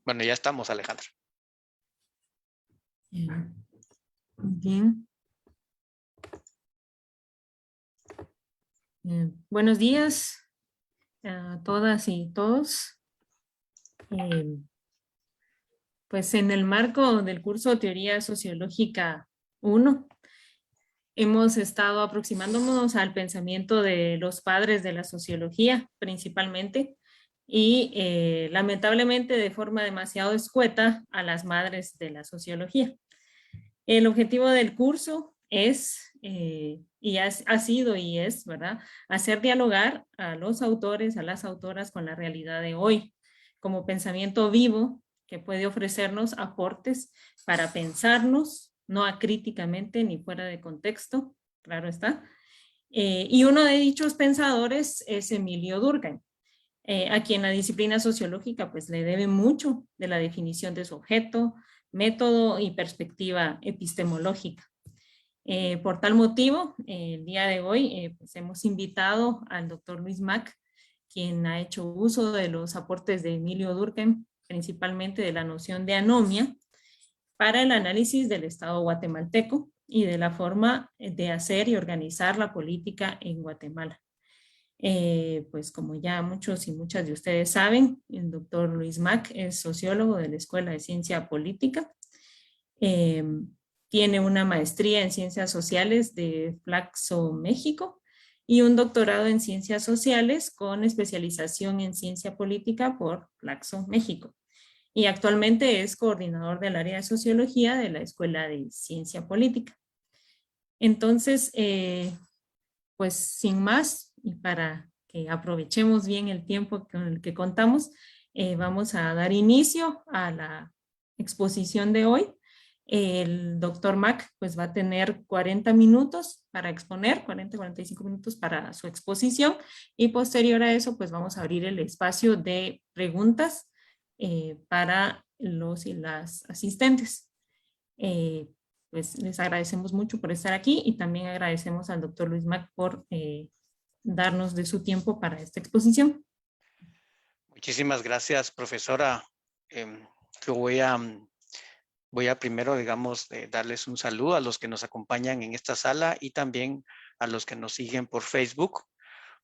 Bueno, ya estamos, Alejandra. Bien. Buenos días a todas y todos. Pues en el marco del curso Teoría Sociológica 1, hemos estado aproximándonos al pensamiento de los padres de la sociología, principalmente, y lamentablemente de forma demasiado escueta a las madres de la sociología. El objetivo del curso es, y ha sido y es, ¿verdad?, hacer dialogar a los autores, a las autoras con la realidad de hoy, como pensamiento vivo que puede ofrecernos aportes para pensarnos, no acríticamente ni fuera de contexto, claro está. Y uno de dichos pensadores es Emilio Durkheim, a quien la disciplina sociológica pues le debe mucho de la definición de su objeto, método y perspectiva epistemológica. Por tal motivo, el día de hoy pues hemos invitado al doctor Luis Mac, quien ha hecho uso de los aportes de Emilio Durkheim, principalmente de la noción de anomia, para el análisis del Estado guatemalteco y de la forma de hacer y organizar la política en Guatemala. Pues como ya muchos y muchas de ustedes saben, el doctor Luis Mac es sociólogo de la Escuela de Ciencia Política. Tiene una maestría en Ciencias Sociales de Flaxo, México, y un doctorado en Ciencias Sociales con especialización en Ciencia Política por Flaxo, México. Y actualmente es coordinador del área de Sociología de la Escuela de Ciencia Política. Entonces, pues sin más, y para que aprovechemos bien el tiempo con el que contamos, vamos a dar inicio a la exposición de hoy. El doctor Mac pues va a tener 40 minutos para exponer, 45 minutos para su exposición, y posterior a eso pues vamos a abrir el espacio de preguntas para los y las asistentes. Pues les agradecemos mucho por estar aquí y también agradecemos al doctor Luis Mac por darnos de su tiempo para esta exposición. Muchísimas gracias, profesora. Yo voy a primero, digamos, darles un saludo a los que nos acompañan en esta sala y también a los que nos siguen por Facebook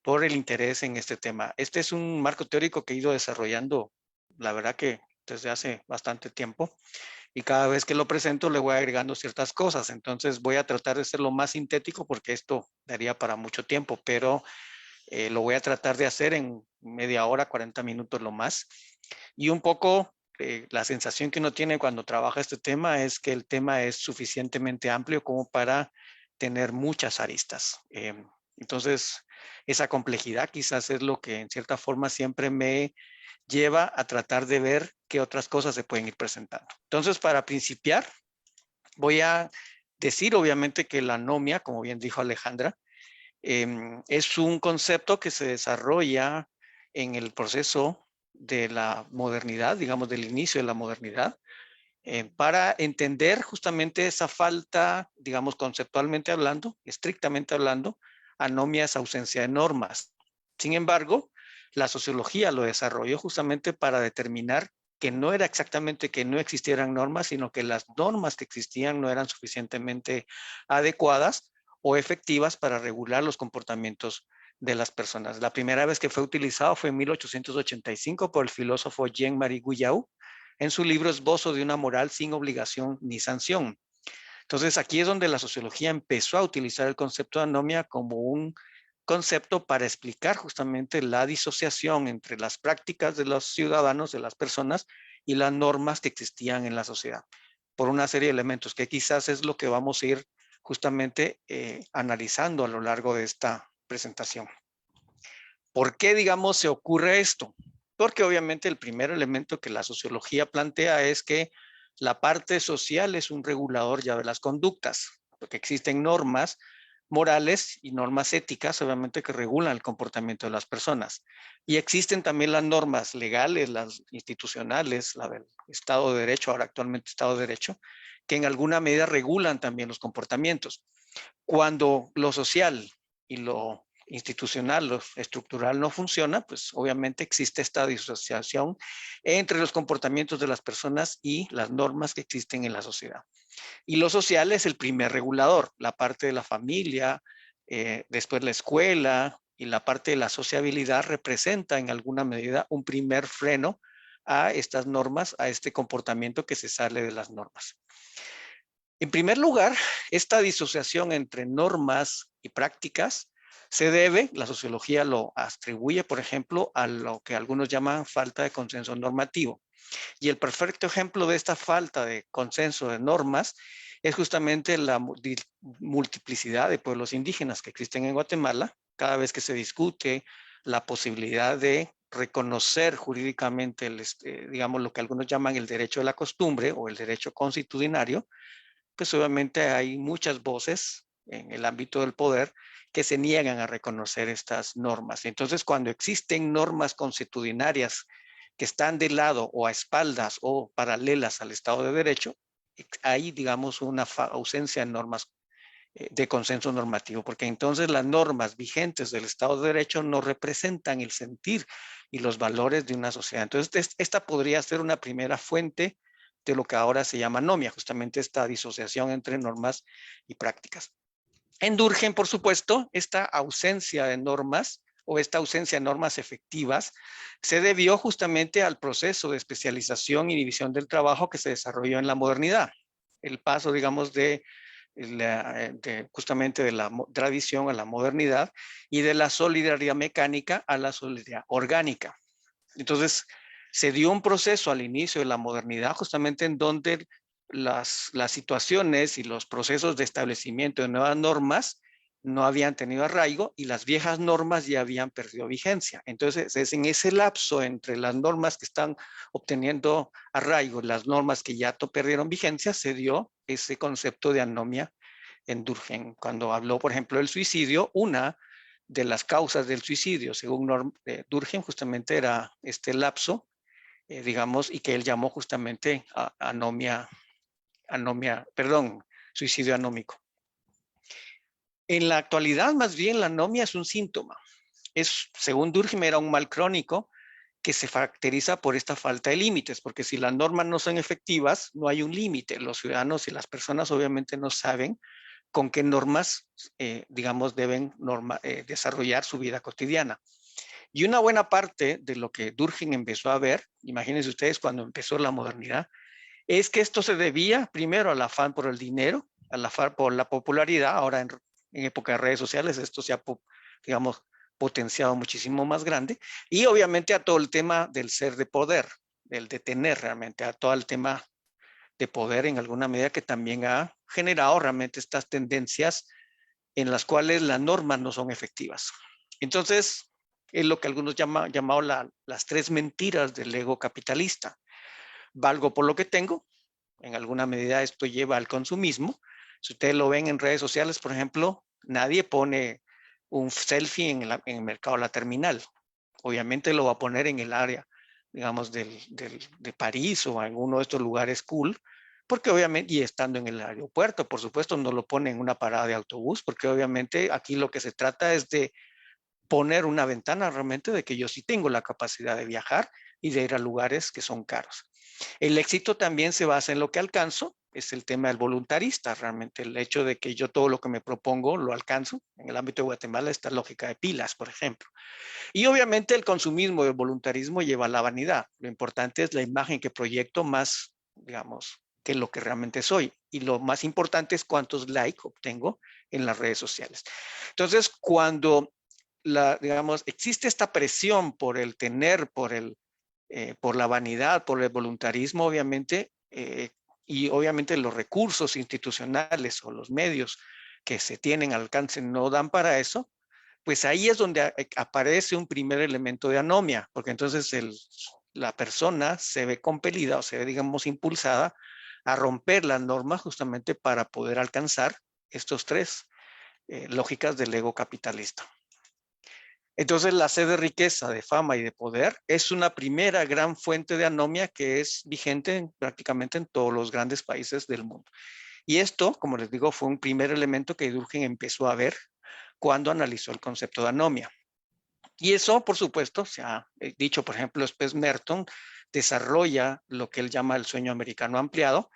por el interés en este tema. Este es un marco teórico que he ido desarrollando, la verdad que desde hace bastante tiempo, y cada vez que lo presento le voy agregando ciertas cosas. Entonces voy a tratar de ser lo más sintético porque esto daría para mucho tiempo, pero lo voy a tratar de hacer en media hora, 40 minutos lo más. Y un poco la sensación que uno tiene cuando trabaja este tema es que el tema es suficientemente amplio como para tener muchas aristas. Entonces, esa complejidad quizás es lo que en cierta forma siempre me lleva a tratar de ver qué otras cosas se pueden ir presentando. Entonces, para principiar, voy a decir obviamente que la anomia, como bien dijo Alejandra, es un concepto que se desarrolla en el proceso de la modernidad, digamos del inicio de la modernidad, para entender justamente esa falta, digamos conceptualmente hablando, estrictamente hablando, anomia es ausencia de normas. Sin embargo, la sociología lo desarrolló justamente para determinar que no era exactamente que no existieran normas, sino que las normas que existían no eran suficientemente adecuadas o efectivas para regular los comportamientos de las personas. La primera vez que fue utilizado fue en 1885 por el filósofo Jean-Marie Guyau en su libro Esbozo de una moral sin obligación ni sanción. Entonces aquí es donde la sociología empezó a utilizar el concepto de anomia como un concepto para explicar justamente la disociación entre las prácticas de los ciudadanos, de las personas, y las normas que existían en la sociedad, por una serie de elementos que quizás es lo que vamos a ir justamente analizando a lo largo de esta presentación. ¿Por qué, digamos, se ocurre esto? Porque obviamente el primer elemento que la sociología plantea es que la parte social es un regulador ya de las conductas, porque existen normas morales y normas éticas, obviamente, que regulan el comportamiento de las personas. Y existen también las normas legales, las institucionales, la del Estado de Derecho, ahora actualmente Estado de Derecho, que en alguna medida regulan también los comportamientos. Cuando lo social y lo institucional o estructural no funciona, pues obviamente existe esta disociación entre los comportamientos de las personas y las normas que existen en la sociedad. Y lo social es el primer regulador, la parte de la familia, después la escuela y la parte de la sociabilidad representa en alguna medida un primer freno a estas normas, a este comportamiento que se sale de las normas. En primer lugar, esta disociación entre normas y prácticas se debe, la sociología lo atribuye, por ejemplo, a lo que algunos llaman falta de consenso normativo. Y el perfecto ejemplo de esta falta de consenso de normas es justamente la multiplicidad de pueblos indígenas que existen en Guatemala. Cada vez que se discute la posibilidad de reconocer jurídicamente, digamos, lo que algunos llaman el derecho de la costumbre o el derecho constitucionario, pues obviamente hay muchas voces en el ámbito del poder que se niegan a reconocer estas normas. Entonces, cuando existen normas constitucionarias que están de lado o a espaldas o paralelas al Estado de Derecho, hay, digamos, una ausencia de normas de consenso normativo, porque entonces las normas vigentes del Estado de Derecho no representan el sentir y los valores de una sociedad. Entonces, esta podría ser una primera fuente de lo que ahora se llama anomia, justamente esta disociación entre normas y prácticas. En Durkheim, por supuesto, esta ausencia de normas o esta ausencia de normas efectivas se debió justamente al proceso de especialización y división del trabajo que se desarrolló en la modernidad. El paso, digamos, justamente de la tradición a la modernidad y de la solidaridad mecánica a la solidaridad orgánica. Entonces, se dio un proceso al inicio de la modernidad justamente en donde las situaciones y los procesos de establecimiento de nuevas normas no habían tenido arraigo y las viejas normas ya habían perdido vigencia. Entonces, es en ese lapso entre las normas que están obteniendo arraigo y las normas que ya perdieron vigencia, se dio ese concepto de anomia en Durkheim. Cuando habló, por ejemplo, del suicidio, una de las causas del suicidio, según Durkheim, justamente era este lapso, digamos, y que él llamó justamente suicidio anómico. En la actualidad, más bien, la anomia es un síntoma. Según Durkheim, era un mal crónico que se caracteriza por esta falta de límites, porque si las normas no son efectivas, no hay un límite. Los ciudadanos y las personas obviamente no saben con qué normas, digamos, deben desarrollar su vida cotidiana. Y una buena parte de lo que Durkheim empezó a ver, imagínense ustedes cuando empezó la modernidad, es que esto se debía primero al afán por el dinero, al afán por la popularidad. Ahora en época de redes sociales esto se ha, digamos, potenciado muchísimo más grande, y obviamente a todo el tema del ser de poder, del de tener realmente, a todo el tema de poder en alguna medida que también ha generado realmente estas tendencias en las cuales las normas no son efectivas. Entonces, es lo que algunos llamado las tres mentiras del ego capitalista. Valgo por lo que tengo, en alguna medida esto lleva al consumismo. Si ustedes lo ven en redes sociales, por ejemplo, nadie pone un selfie en el mercado de la terminal. Obviamente lo va a poner en el área, digamos, de París o en uno de estos lugares cool, porque obviamente, y estando en el aeropuerto, por supuesto, no lo pone en una parada de autobús, porque obviamente aquí lo que se trata es de poner una ventana realmente de que yo sí tengo la capacidad de viajar y de ir a lugares que son caros. El éxito también se basa en lo que alcanzo, es el tema del voluntarista, realmente el hecho de que yo todo lo que me propongo lo alcanzo. En el ámbito de Guatemala, esta lógica de pilas, por ejemplo. Y obviamente el consumismo y el voluntarismo lleva a la vanidad. Lo importante es la imagen que proyecto más, digamos, que lo que realmente soy. Y lo más importante es cuántos likes obtengo en las redes sociales. Entonces, cuando digamos, existe esta presión por el tener, por la vanidad, por el voluntarismo, obviamente, y obviamente los recursos institucionales o los medios que se tienen al alcance no dan para eso, pues ahí es donde aparece un primer elemento de anomia, porque entonces la persona se ve compelida o se ve, digamos, impulsada a romper las normas justamente para poder alcanzar estos tres lógicas del ego capitalista. Entonces, la sed de riqueza, de fama y de poder es una primera gran fuente de anomia que es vigente prácticamente en todos los grandes países del mundo. Y esto, como les digo, fue un primer elemento que Durkheim empezó a ver cuando analizó el concepto de anomia. Y eso, por supuesto, se ha dicho, por ejemplo, después Merton desarrolla lo que él llama el sueño americano ampliado,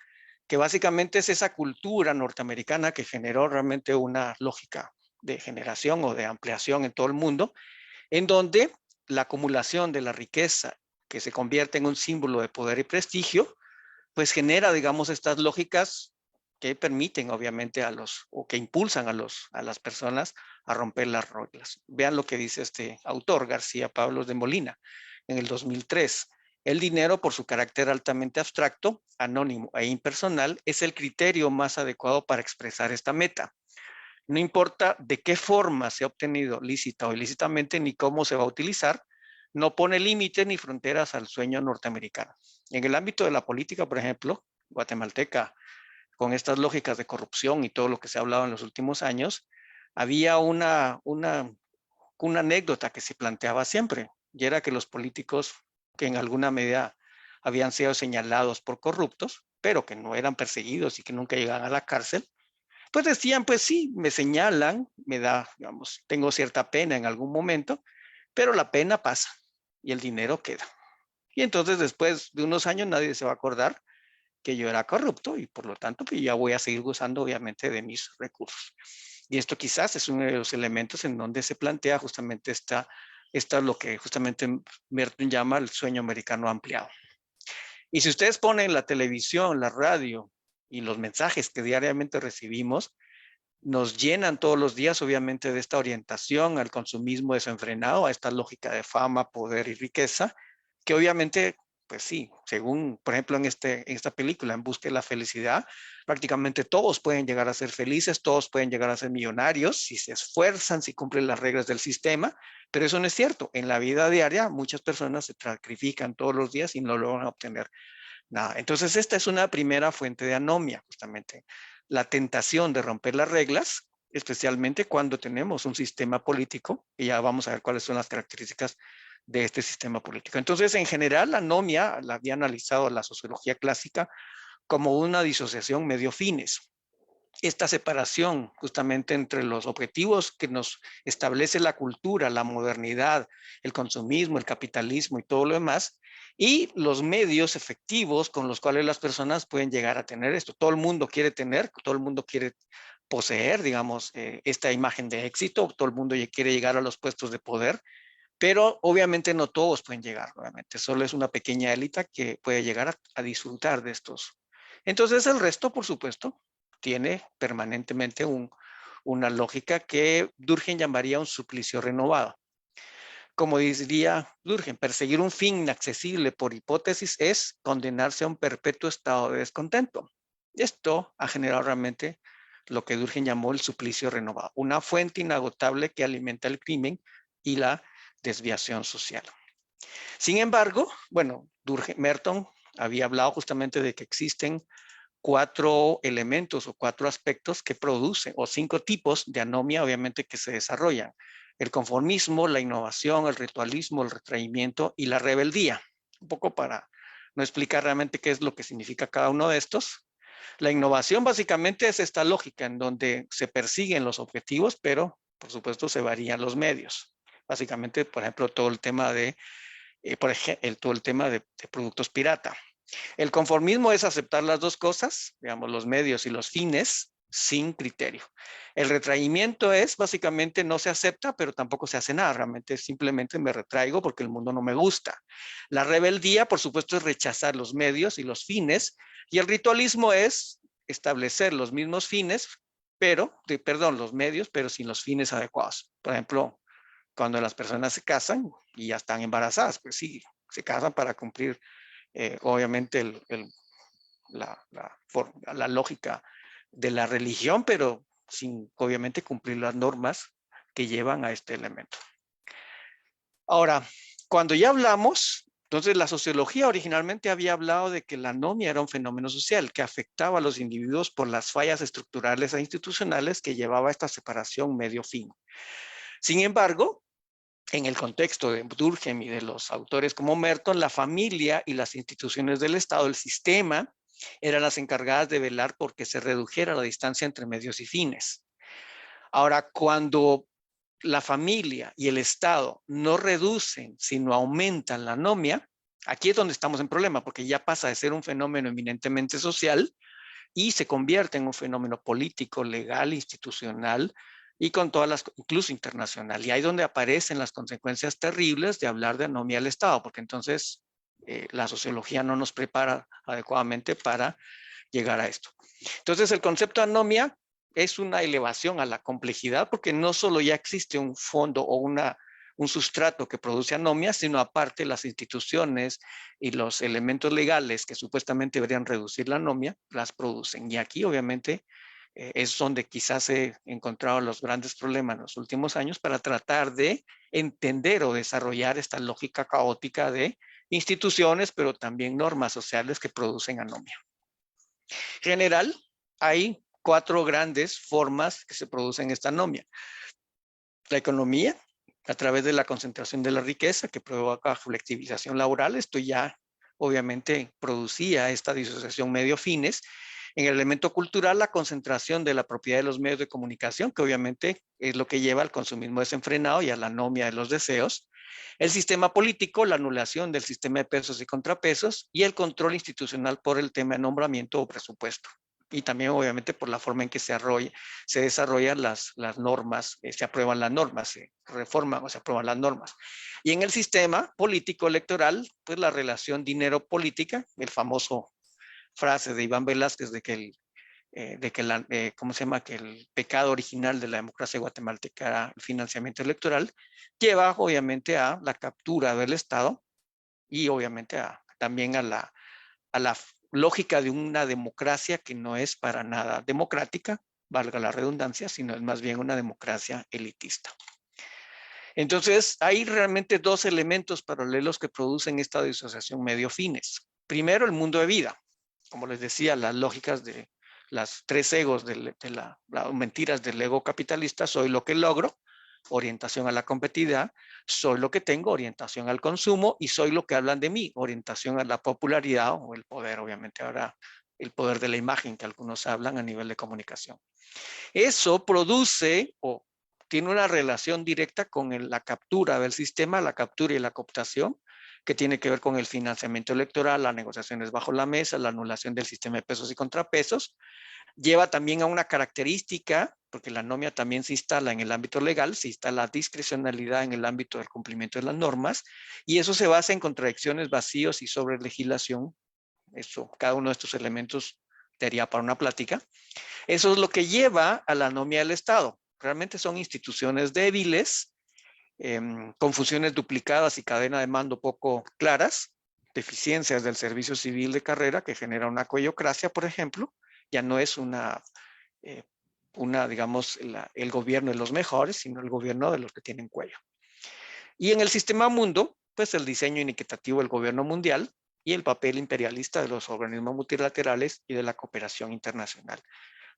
que básicamente es esa cultura norteamericana que generó realmente una lógica de generación o de ampliación en todo el mundo, en donde la acumulación de la riqueza que se convierte en un símbolo de poder y prestigio, pues genera, digamos, estas lógicas que permiten, obviamente, o que impulsan a las personas a romper las reglas. Vean lo que dice este autor, García Pablos de Molina, en el 2003. El dinero, por su carácter altamente abstracto, anónimo e impersonal, es el criterio más adecuado para expresar esta meta. No importa de qué forma se ha obtenido lícita o ilícitamente, ni cómo se va a utilizar, no pone límites ni fronteras al sueño norteamericano. En el ámbito de la política, por ejemplo, guatemalteca, con estas lógicas de corrupción y todo lo que se ha hablado en los últimos años, había una anécdota que se planteaba siempre, y era que los políticos que en alguna medida habían sido señalados por corruptos, pero que no eran perseguidos y que nunca llegaban a la cárcel, pues decían, pues sí, me señalan, me da, digamos, tengo cierta pena en algún momento, pero la pena pasa y el dinero queda. Y entonces después de unos años nadie se va a acordar que yo era corrupto y por lo tanto pues ya voy a seguir gozando obviamente de mis recursos. Y esto quizás es uno de los elementos en donde se plantea justamente lo que justamente Merton llama el sueño americano ampliado. Y si ustedes ponen la televisión, la radio y los mensajes que diariamente recibimos, nos llenan todos los días, obviamente, de esta orientación al consumismo desenfrenado, a esta lógica de fama, poder y riqueza, que obviamente, pues sí, según, por ejemplo, en esta película, En busca de la felicidad, prácticamente todos pueden llegar a ser felices, todos pueden llegar a ser millonarios, si se esfuerzan, si cumplen las reglas del sistema, pero eso no es cierto. En la vida diaria, muchas personas se sacrifican todos los días y no logran obtener nada. Entonces, esta es una primera fuente de anomia, justamente la tentación de romper las reglas, especialmente cuando tenemos un sistema político, y ya vamos a ver cuáles son las características de este sistema político. Entonces, en general, la anomia la había analizado la sociología clásica como una disociación medio fines. Esta separación justamente entre los objetivos que nos establece la cultura, la modernidad, el consumismo, el capitalismo y todo lo demás, y los medios efectivos con los cuales las personas pueden llegar a tener esto. Todo el mundo quiere tener, todo el mundo quiere poseer, digamos, esta imagen de éxito, todo el mundo quiere llegar a los puestos de poder, pero obviamente no todos pueden llegar, obviamente, solo es una pequeña élite que puede llegar a disfrutar de estos. Entonces el resto, por supuesto, tiene permanentemente una lógica que Durkheim llamaría un suplicio renovado. Como diría Durkheim, perseguir un fin inaccesible por hipótesis es condenarse a un perpetuo estado de descontento. Esto ha generado realmente lo que Durkheim llamó el suplicio renovado, una fuente inagotable que alimenta el crimen y la desviación social. Sin embargo, bueno, Merton había hablado justamente de que existen 4 elementos o 4 aspectos que producen, o 5 tipos de anomia, obviamente, que se desarrollan. El conformismo, la innovación, el ritualismo, el retraimiento y la rebeldía. Un poco para no explicar realmente qué es lo que significa cada uno de estos. La innovación básicamente es esta lógica en donde se persiguen los objetivos, pero por supuesto se varían los medios. Básicamente, por ejemplo, todo el tema todo el tema de productos pirata. El conformismo es aceptar las dos cosas, digamos, los medios y los fines, sin criterio. El retraimiento es básicamente no se acepta, pero tampoco se hace nada. Realmente simplemente me retraigo porque el mundo no me gusta. La rebeldía, por supuesto, es rechazar los medios y los fines. Y el ritualismo es establecer los mismos fines, los medios, pero sin los fines adecuados. Por ejemplo, cuando las personas se casan y ya están embarazadas, pues sí, se casan para cumplir obviamente la lógica de la religión, pero sin obviamente cumplir las normas que llevan a este elemento. Ahora, cuando ya hablamos, entonces la sociología originalmente había hablado de que la anomia era un fenómeno social que afectaba a los individuos por las fallas estructurales e institucionales que llevaba a esta separación medio-fin. Sin embargo, en el contexto de Durkheim y de los autores como Merton, la familia y las instituciones del Estado, el sistema, eran las encargadas de velar por que se redujera la distancia entre medios y fines. Ahora, cuando la familia y el Estado no reducen, sino aumentan la anomia, aquí es donde estamos en problema, porque ya pasa de ser un fenómeno eminentemente social y se convierte en un fenómeno político, legal, institucional y con todas las, incluso internacional. Y ahí es donde aparecen las consecuencias terribles de hablar de anomia del Estado, porque entonces la sociología no nos prepara adecuadamente para llegar a esto. Entonces, el concepto de anomia es una elevación a la complejidad, porque no solo ya existe un fondo o un sustrato que produce anomia, sino aparte las instituciones y los elementos legales que supuestamente deberían reducir la anomia, las producen. Y aquí, obviamente, es donde quizás he encontrado los grandes problemas en los últimos años para tratar de entender o desarrollar esta lógica caótica de instituciones, pero también normas sociales que producen anomia. En general, hay 4 grandes formas que se producen esta anomia. La economía, a través de la concentración de la riqueza que provoca colectivización laboral. Esto ya obviamente producía esta disociación medio-fines. En el elemento cultural, la concentración de la propiedad de los medios de comunicación, que obviamente es lo que lleva al consumismo desenfrenado y a la anomia de los deseos. El sistema político, la anulación del sistema de pesos y contrapesos, y el control institucional por el tema de nombramiento o presupuesto. Y también, obviamente, por la forma en que se desarrollan las normas, se aprueban las normas, se reforman o se aprueban las normas. Y en el sistema político electoral, pues la relación dinero-política, el famoso frase de Iván Velázquez de que ¿cómo se llama? Que el pecado original de la democracia guatemalteca era el financiamiento electoral, lleva obviamente a la captura del Estado y obviamente también a la lógica de una democracia que no es para nada democrática, valga la redundancia, sino es más bien una democracia elitista. Entonces, hay realmente 2 elementos paralelos que producen esta disociación medio-fines. Primero, el mundo de vida. Como les decía, las lógicas de las 3 egos de las mentiras del ego capitalista: soy lo que logro, orientación a la competitividad; soy lo que tengo, orientación al consumo; y soy lo que hablan de mí, orientación a la popularidad o el poder, obviamente ahora el poder de la imagen que algunos hablan a nivel de comunicación. Eso produce o tiene una relación directa con la captura del sistema, la captura y la cooptación, que tiene que ver con el financiamiento electoral, las negociaciones bajo la mesa, la anulación del sistema de pesos y contrapesos. Lleva también a una característica, porque la anomia también se instala en el ámbito legal, se instala la discrecionalidad en el ámbito del cumplimiento de las normas, y eso se basa en contradicciones, vacíos y sobre legislación. Eso, cada uno de estos elementos daría para una plática. Eso es lo que lleva a la anomia del Estado. Realmente son instituciones débiles, con funciones duplicadas y cadena de mando poco claras, deficiencias del servicio civil de carrera que genera una coyocracia, por ejemplo. Ya no es digamos, el gobierno de los mejores, sino el gobierno de los que tienen cuello. Y en el sistema mundo, pues el diseño inequitativo del gobierno mundial y el papel imperialista de los organismos multilaterales y de la cooperación internacional.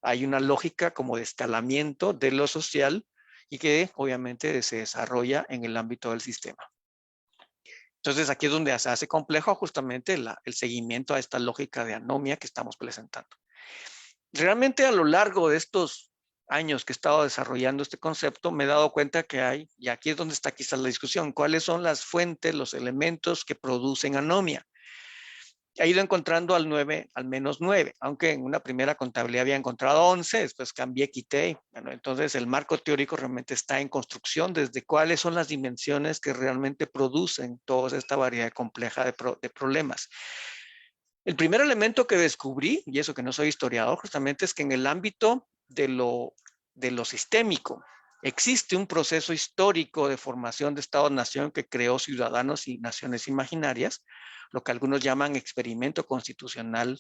Hay una lógica como de escalamiento de lo social y que obviamente se desarrolla en el ámbito del sistema. Entonces aquí es donde se hace complejo justamente el seguimiento a esta lógica de anomia que estamos presentando. Realmente a lo largo de estos años que he estado desarrollando este concepto, me he dado cuenta que hay, y aquí es donde está quizás la discusión, cuáles son las fuentes, los elementos que producen anomia. He ido encontrando al menos 9, aunque en una primera contabilidad había encontrado 11, después cambié, quité. Bueno, entonces el marco teórico realmente está en construcción desde cuáles son las dimensiones que realmente producen toda esta variedad compleja de problemas. El primer elemento que descubrí, y eso que no soy historiador, justamente es que en el ámbito de lo sistémico existe un proceso histórico de formación de Estado-nación que creó ciudadanos y naciones imaginarias, lo que algunos llaman experimento constitucional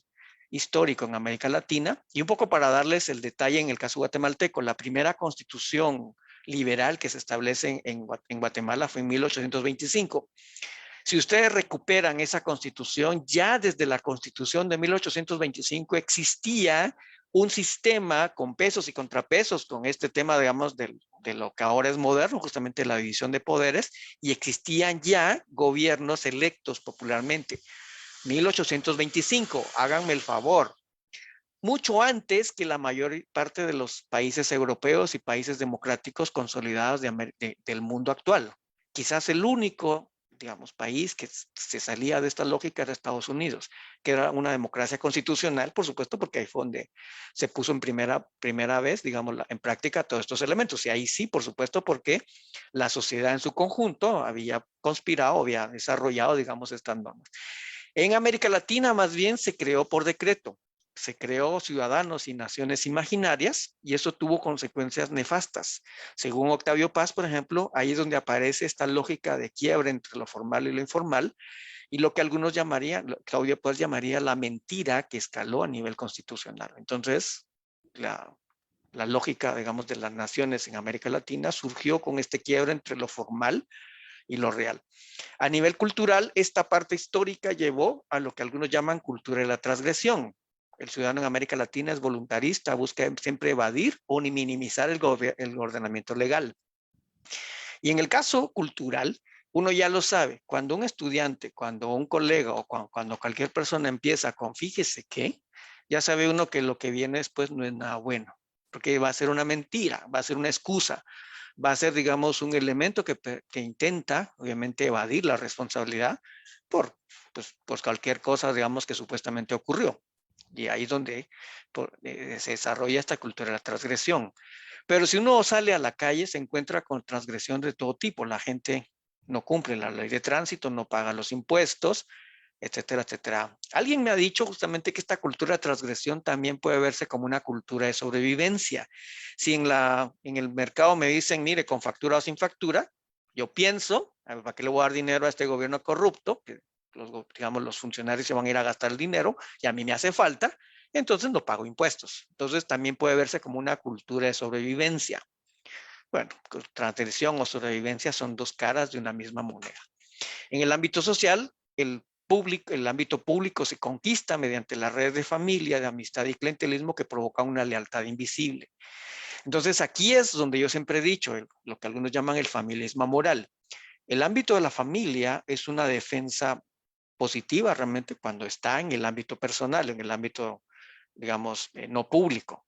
histórico en América Latina. Y un poco para darles el detalle en el caso guatemalteco, la primera constitución liberal que se establece en Guatemala fue en 1825. Si ustedes recuperan esa constitución, ya desde la constitución de 1825 existía un sistema con pesos y contrapesos, con este tema, digamos, de lo que ahora es moderno, justamente la división de poderes, y existían ya gobiernos electos popularmente. 1825, háganme el favor. mucho antes que la mayor parte de los países europeos y países democráticos consolidados del mundo actual. Quizás el único, digamos, país que se salía de esta lógica era Estados Unidos, que era una democracia constitucional, por supuesto, porque ahí fue donde se puso en primera vez, digamos, en práctica todos estos elementos. Y ahí sí, por supuesto, porque la sociedad en su conjunto había conspirado, había desarrollado, digamos, estas normas. En América Latina más bien se creó por decreto, se creó ciudadanos y naciones imaginarias y eso tuvo consecuencias nefastas. Según Octavio Paz, por ejemplo, ahí es donde aparece esta lógica de quiebre entre lo formal y lo informal y lo que algunos llamarían, Octavio Paz llamaría la mentira que escaló a nivel constitucional. Entonces, la lógica, digamos, de las naciones en América Latina surgió con este quiebre entre lo formal y lo real. A nivel cultural, esta parte histórica llevó a lo que algunos llaman cultura de la transgresión. El ciudadano en América Latina es voluntarista, busca siempre evadir o minimizar el ordenamiento legal. Y en el caso cultural, uno ya lo sabe, cuando un estudiante, cuando un colega o cuando cualquier persona empieza con fíjese que, ya sabe uno que lo que viene después no es nada bueno, porque va a ser una mentira, va a ser una excusa, va a ser, digamos, un elemento que intenta, obviamente, evadir la responsabilidad por, por cualquier cosa, digamos, que supuestamente ocurrió. Y ahí es donde se desarrolla esta cultura de la transgresión. Pero si uno sale a la calle, se encuentra con transgresión de todo tipo. La gente no cumple la ley de tránsito, no paga los impuestos, etcétera, etcétera. Alguien me ha dicho justamente que esta cultura de transgresión también puede verse como una cultura de sobrevivencia. Si en el mercado me dicen, mire, con factura o sin factura, yo pienso, ¿para qué le voy a dar dinero a este gobierno corrupto? Que digamos, los funcionarios se van a ir a gastar el dinero y a mí me hace falta, entonces no pago impuestos. Entonces también puede verse como una cultura de sobrevivencia. Bueno, transgresión o sobrevivencia son dos caras de una misma moneda. En el ámbito social, el ámbito público se conquista mediante las redes de familia, de amistad y clientelismo que provocan una lealtad invisible. Entonces aquí es donde yo siempre he dicho, lo que algunos llaman el familismo moral. El ámbito de la familia es una defensa positiva realmente cuando está en el ámbito personal, en el ámbito, digamos, no público.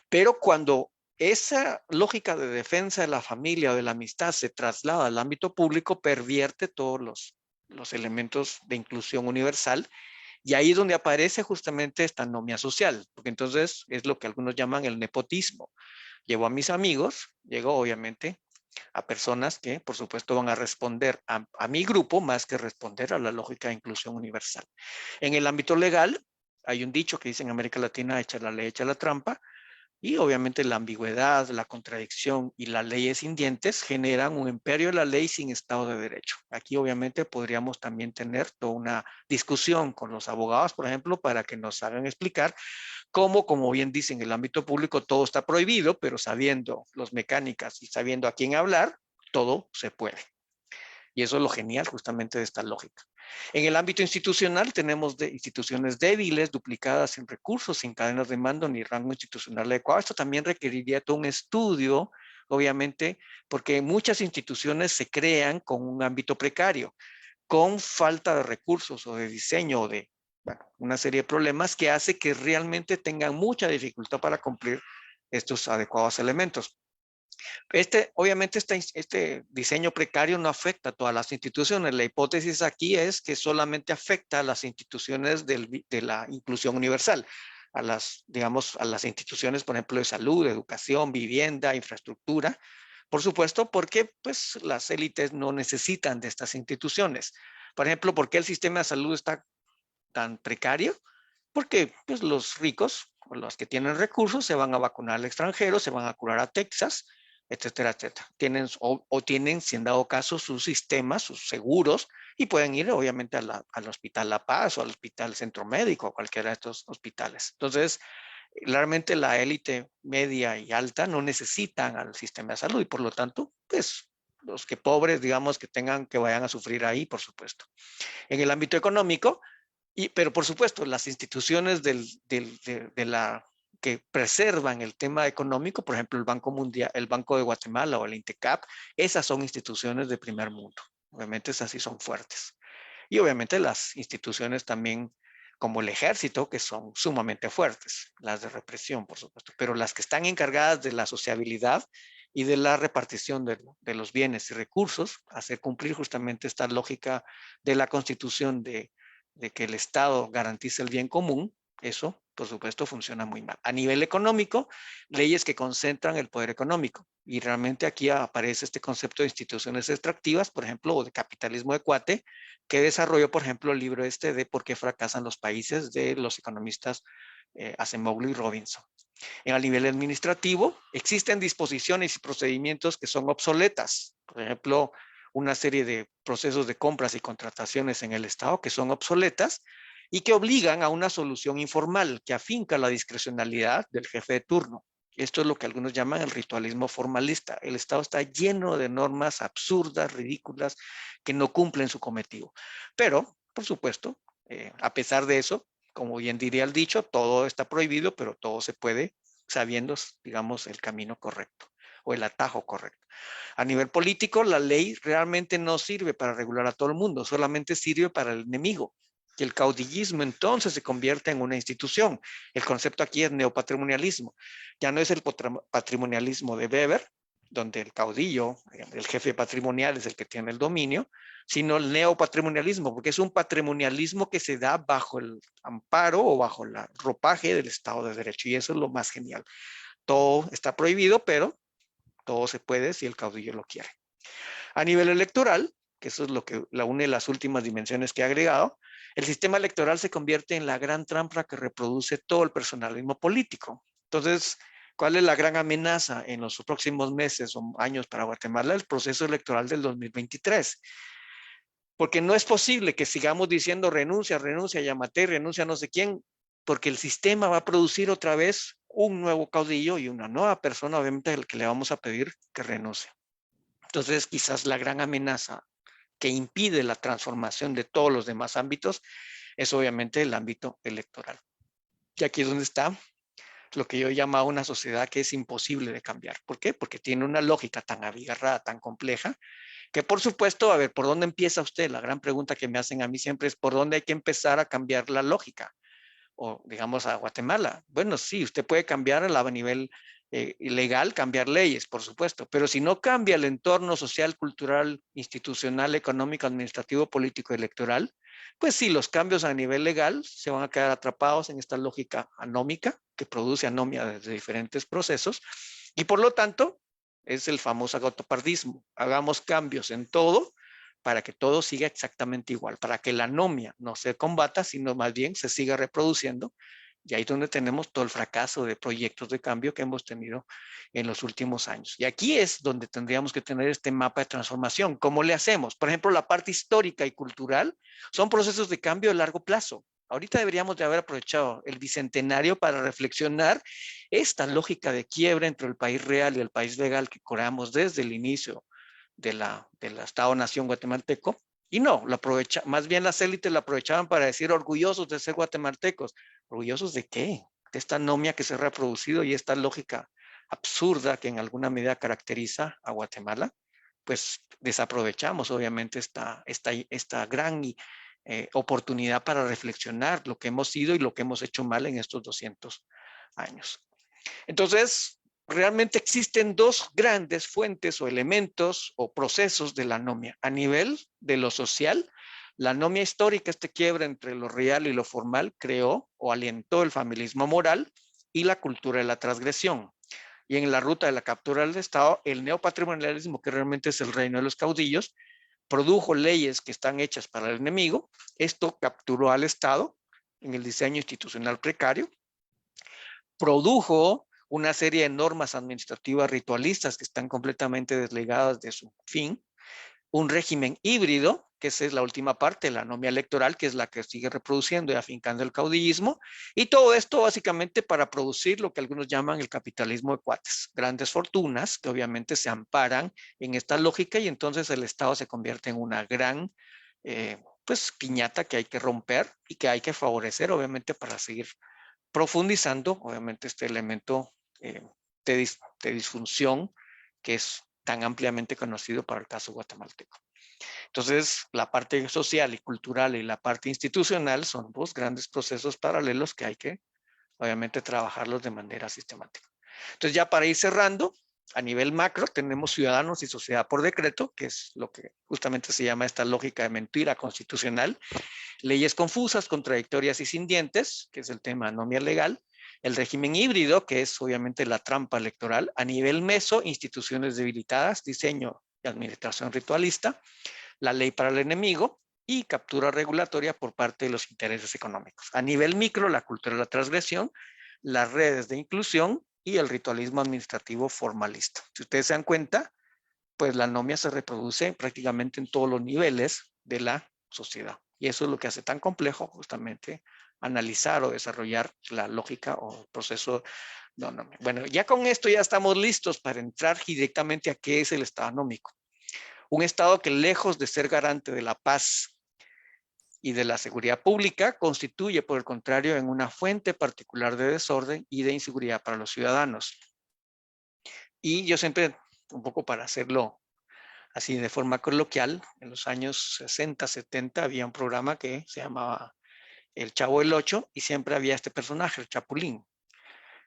Pero cuando esa lógica de defensa de la familia o de la amistad se traslada al ámbito público, pervierte todos los elementos de inclusión universal y ahí es donde aparece justamente esta anomia social, porque entonces es lo que algunos llaman el nepotismo. Llevo a mis amigos, llego obviamente a personas que por supuesto van a responder a mi grupo más que responder a la lógica de inclusión universal. En el ámbito legal, hay un dicho que dice en América Latina, echa la ley, echa la trampa, y obviamente la ambigüedad, la contradicción y las leyes sin dientes generan un imperio de la ley sin Estado de Derecho. Aquí obviamente podríamos también tener toda una discusión con los abogados, por ejemplo, para que nos hagan explicar cómo, como bien dicen, en el ámbito público todo está prohibido, pero sabiendo los mecánicas y sabiendo a quién hablar, todo se puede. Y eso es lo genial justamente de esta lógica. En el ámbito institucional tenemos instituciones débiles, duplicadas sin recursos, sin cadenas de mando ni rango institucional adecuado. Esto también requeriría todo un estudio, obviamente, porque muchas instituciones se crean con un ámbito precario, con falta de recursos o de diseño o de una serie de problemas que hace que realmente tengan mucha dificultad para cumplir estos adecuados elementos. Obviamente, este diseño precario no afecta a todas las instituciones. La hipótesis aquí es que solamente afecta a las instituciones de la inclusión universal, digamos, a las instituciones, por ejemplo, de salud, educación, vivienda, infraestructura. Por supuesto, porque pues, las élites no necesitan de estas instituciones. Por ejemplo, ¿por qué el sistema de salud está tan precario? Porque pues, los ricos o los que tienen recursos se van a vacunar al extranjero, se van a curar a Texas, etcétera, etcétera. Tienen, si en dado caso, sus sistemas, sus seguros, y pueden ir obviamente al Hospital La Paz o al Hospital Centro Médico o cualquiera de estos hospitales. Entonces, realmente la élite media y alta no necesitan al sistema de salud y por lo tanto, pues los que pobres, digamos, que vayan a sufrir ahí, por supuesto. En el ámbito económico, pero por supuesto, las instituciones que preservan el tema económico, por ejemplo, el Banco Mundial, el Banco de Guatemala o el INTECAP, esas son instituciones de primer mundo. Obviamente esas sí son fuertes. Y obviamente las instituciones también como el ejército, que son sumamente fuertes, las de represión, por supuesto, pero las que están encargadas de la sociabilidad y de la repartición de los bienes y recursos, hacer cumplir justamente esta lógica de la Constitución de que el Estado garantiza el bien común, eso, por supuesto, funciona muy mal. A nivel económico, leyes que concentran el poder económico. Y realmente aquí aparece este concepto de instituciones extractivas, por ejemplo, o de capitalismo de cuate, que desarrolló, por ejemplo, el libro este de Por qué fracasan los países de los economistas Acemoglu y Robinson. En el nivel administrativo, existen disposiciones y procedimientos que son obsoletas. Por ejemplo, una serie de procesos de compras y contrataciones en el Estado que son obsoletas y que obligan a una solución informal que afinca la discrecionalidad del jefe de turno. Esto es lo que algunos llaman el ritualismo formalista. El Estado está lleno de normas absurdas, ridículas, que no cumplen su cometido. Pero, por supuesto, a pesar de eso, como bien diría el dicho, todo está prohibido, pero todo se puede sabiendo, digamos, el camino correcto o el atajo correcto. A nivel político, la ley realmente no sirve para regular a todo el mundo, solamente sirve para el enemigo. Y el caudillismo entonces se convierte en una institución. El concepto aquí es neopatrimonialismo. Ya no es el patrimonialismo de Weber, donde el caudillo, el jefe patrimonial es el que tiene el dominio, sino el neopatrimonialismo, porque es un patrimonialismo que se da bajo el amparo o bajo el ropaje del Estado de Derecho. Y eso es lo más genial. Todo está prohibido, pero todo se puede si el caudillo lo quiere. A nivel electoral, que eso es lo que la une las últimas dimensiones que he agregado, el sistema electoral se convierte en la gran trampa que reproduce todo el personalismo político. Entonces, ¿cuál es la gran amenaza en los próximos meses o años para Guatemala? El proceso electoral del 2023. Porque no es posible que sigamos diciendo renuncia, renuncia, Yamatei, renuncia a no sé quién, porque el sistema va a producir otra vez un nuevo caudillo y una nueva persona, obviamente, al que le vamos a pedir que renuncie. Entonces, quizás la gran amenaza que impide la transformación de todos los demás ámbitos es obviamente el ámbito electoral. Y aquí es donde está lo que yo llamo una sociedad que es imposible de cambiar. ¿Por qué? Porque tiene una lógica tan abigarrada, tan compleja, que por supuesto, a ver, ¿por dónde empieza usted? La gran pregunta que me hacen a mí siempre es, ¿por dónde hay que empezar a cambiar la lógica? O digamos a Guatemala. Bueno, sí, usted puede cambiar a nivel legal, cambiar leyes, por supuesto, pero si no cambia el entorno social, cultural, institucional, económico, administrativo, político, electoral, pues sí, los cambios a nivel legal se van a quedar atrapados en esta lógica anómica que produce anomia desde diferentes procesos y por lo tanto es el famoso agotapardismo. Hagamos cambios en todo para que todo siga exactamente igual, para que la anomia no se combata, sino más bien se siga reproduciendo. Y ahí es donde tenemos todo el fracaso de proyectos de cambio que hemos tenido en los últimos años. Y aquí es donde tendríamos que tener este mapa de transformación. ¿Cómo le hacemos? Por ejemplo, la parte histórica y cultural son procesos de cambio a largo plazo. Ahorita deberíamos de haber aprovechado el bicentenario para reflexionar esta lógica de quiebra entre el país real y el país legal que creamos desde el inicio del Estado-Nación guatemalteco. Y no, más bien las élites la aprovechaban para decir orgullosos de ser guatemaltecos. ¿Orgullosos de qué? De esta anomia que se ha reproducido y esta lógica absurda que en alguna medida caracteriza a Guatemala, pues desaprovechamos obviamente esta gran oportunidad para reflexionar lo que hemos sido y lo que hemos hecho mal en estos 200 años. Entonces, realmente existen dos grandes fuentes o elementos o procesos de la anomia. A nivel de lo social, la anomia histórica, este quiebre entre lo real y lo formal, creó o alentó el familismo moral y la cultura de la transgresión. Y en la ruta de la captura del Estado, el neopatrimonialismo, que realmente es el reino de los caudillos, produjo leyes que están hechas para el enemigo. Esto capturó al Estado en el diseño institucional precario, produjo una serie de normas administrativas ritualistas que están completamente desligadas de su fin, un régimen híbrido, que esa es la última parte, la anomia electoral, que es la que sigue reproduciendo y afincando el caudillismo, y todo esto básicamente para producir lo que algunos llaman el capitalismo de cuates, grandes fortunas que obviamente se amparan en esta lógica y entonces el Estado se convierte en una gran pues piñata que hay que romper y que hay que favorecer obviamente para seguir profundizando, obviamente, este elemento de disfunción que es tan ampliamente conocido para el caso guatemalteco. Entonces, la parte social y cultural y la parte institucional son dos grandes procesos paralelos que hay que, obviamente, trabajarlos de manera sistemática. Entonces, ya para ir cerrando, a nivel macro tenemos ciudadanos y sociedad por decreto, que es lo que justamente se llama esta lógica de mentira constitucional, leyes confusas, contradictorias y sin dientes, que es el tema anomia legal, el régimen híbrido, que es obviamente la trampa electoral, a nivel meso, instituciones debilitadas, diseño y administración ritualista, la ley para el enemigo y captura regulatoria por parte de los intereses económicos. A nivel micro, la cultura de la transgresión, las redes de inclusión y el ritualismo administrativo formalista. Si ustedes se dan cuenta, pues la anomia se reproduce prácticamente en todos los niveles de la sociedad. Y eso es lo que hace tan complejo justamente analizar o desarrollar la lógica o el proceso de anomia. Bueno, ya con esto ya estamos listos para entrar directamente a qué es el estado anómico. Un estado que lejos de ser garante de la paz y de la seguridad pública, constituye, por el contrario, en una fuente particular de desorden y de inseguridad para los ciudadanos. Y yo siempre, un poco para hacerlo así de forma coloquial, en los años 60, 70 había un programa que se llamaba El Chavo del Ocho y siempre había este personaje, el Chapulín,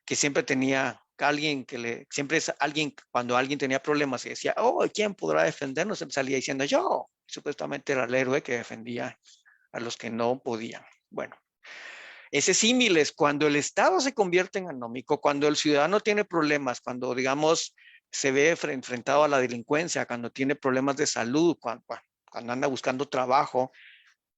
que siempre tenía alguien siempre es alguien, cuando alguien tenía problemas y decía, oh, ¿quién podrá defendernos? Salía diciendo yo. Supuestamente era el héroe que defendía a los que no podían. Bueno, ese símil es cuando el Estado se convierte en anómico, cuando el ciudadano tiene problemas, cuando, digamos, se ve enfrentado a la delincuencia, cuando tiene problemas de salud, cuando anda buscando trabajo,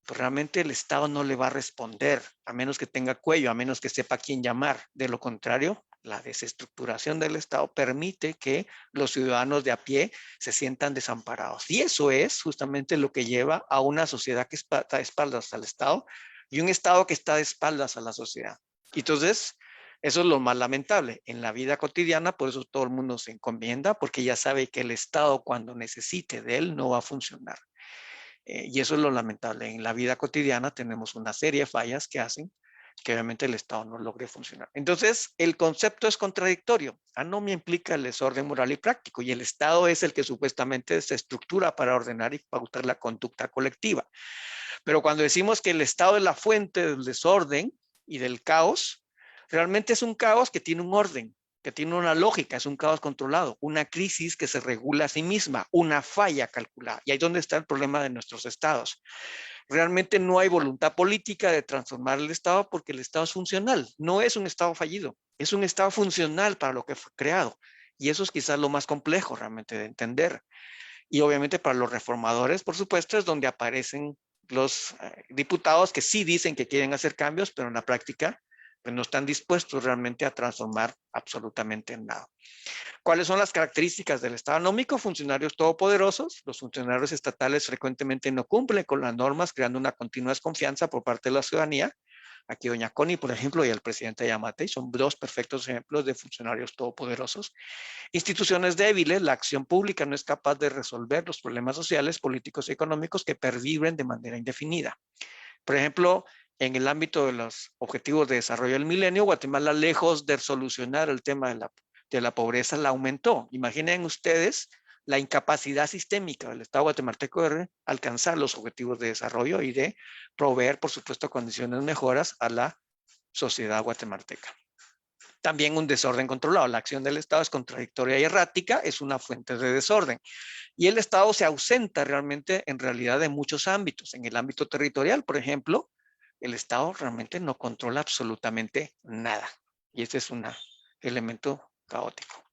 pues realmente el Estado no le va a responder, a menos que tenga cuello, a menos que sepa a quién llamar. De lo contrario, la desestructuración del Estado permite que los ciudadanos de a pie se sientan desamparados. Y eso es justamente lo que lleva a una sociedad que está de espaldas al Estado y un Estado que está de espaldas a la sociedad. Entonces, eso es lo más lamentable. En la vida cotidiana, por eso todo el mundo se encomienda, porque ya sabe que el Estado, cuando necesite de él, no va a funcionar. Y eso es lo lamentable. En la vida cotidiana tenemos una serie de fallas que hacen que obviamente el Estado no logre funcionar. Entonces, el concepto es contradictorio. Anomia implica el desorden moral y práctico, y el Estado es el que supuestamente se estructura para ordenar y pautar la conducta colectiva. Pero cuando decimos que el Estado es la fuente del desorden y del caos, realmente es un caos que tiene un orden, que tiene una lógica, es un caos controlado, una crisis que se regula a sí misma, una falla calculada. Y ahí es donde está el problema de nuestros estados. Realmente no hay voluntad política de transformar el Estado porque el Estado es funcional, no es un Estado fallido, es un Estado funcional para lo que fue creado. Y eso es quizás lo más complejo realmente de entender. Y obviamente para los reformadores, por supuesto, es donde aparecen los diputados que sí dicen que quieren hacer cambios, pero en la práctica pues no están dispuestos realmente a transformar absolutamente nada. ¿Cuáles son las características del Estado anómico? Funcionarios todopoderosos. Los funcionarios estatales frecuentemente no cumplen con las normas, creando una continua desconfianza por parte de la ciudadanía. Aquí doña Connie, por ejemplo, y el presidente Yamatei son dos perfectos ejemplos de funcionarios todopoderosos. Instituciones débiles, la acción pública no es capaz de resolver los problemas sociales, políticos y económicos que perviven de manera indefinida. Por ejemplo, en el ámbito de los objetivos de desarrollo del milenio, Guatemala, lejos de solucionar el tema de la pobreza, la aumentó. Imaginen ustedes la incapacidad sistémica del Estado guatemalteco de alcanzar los objetivos de desarrollo y de proveer, por supuesto, condiciones mejoras a la sociedad guatemalteca. También un desorden controlado. La acción del Estado es contradictoria y errática, es una fuente de desorden. Y el Estado se ausenta realmente, en realidad, de muchos ámbitos. En el ámbito territorial, por ejemplo, el Estado realmente no controla absolutamente nada. Y este es un elemento caótico.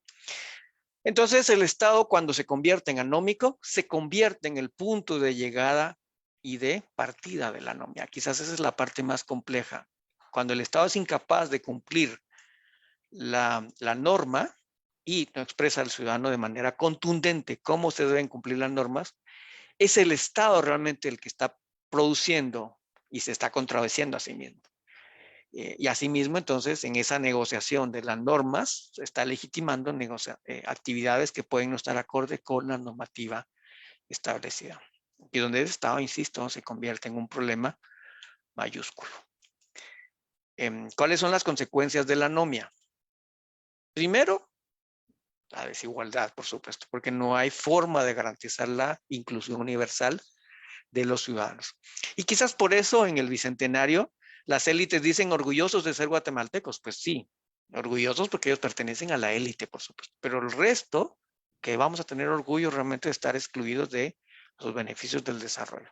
Entonces, el Estado, cuando se convierte en anómico, se convierte en el punto de llegada y de partida de la anomia. Quizás esa es la parte más compleja. Cuando el Estado es incapaz de cumplir la norma y no expresa al ciudadano de manera contundente cómo se deben cumplir las normas, es el Estado realmente el que está produciendo y se está contradeciendo a sí mismo. Y asimismo, entonces, en esa negociación de las normas, se está legitimando actividades que pueden no estar acorde con la normativa establecida. Y donde el Estado, insisto, se convierte en un problema mayúsculo. ¿Cuáles son las consecuencias de la anomia? Primero, la desigualdad, por supuesto, porque no hay forma de garantizar la inclusión universal de los ciudadanos. Y quizás por eso en el Bicentenario las élites dicen orgullosos de ser guatemaltecos. Pues sí, orgullosos porque ellos pertenecen a la élite, por supuesto. Pero el resto, que vamos a tener orgullo realmente de estar excluidos de los beneficios del desarrollo.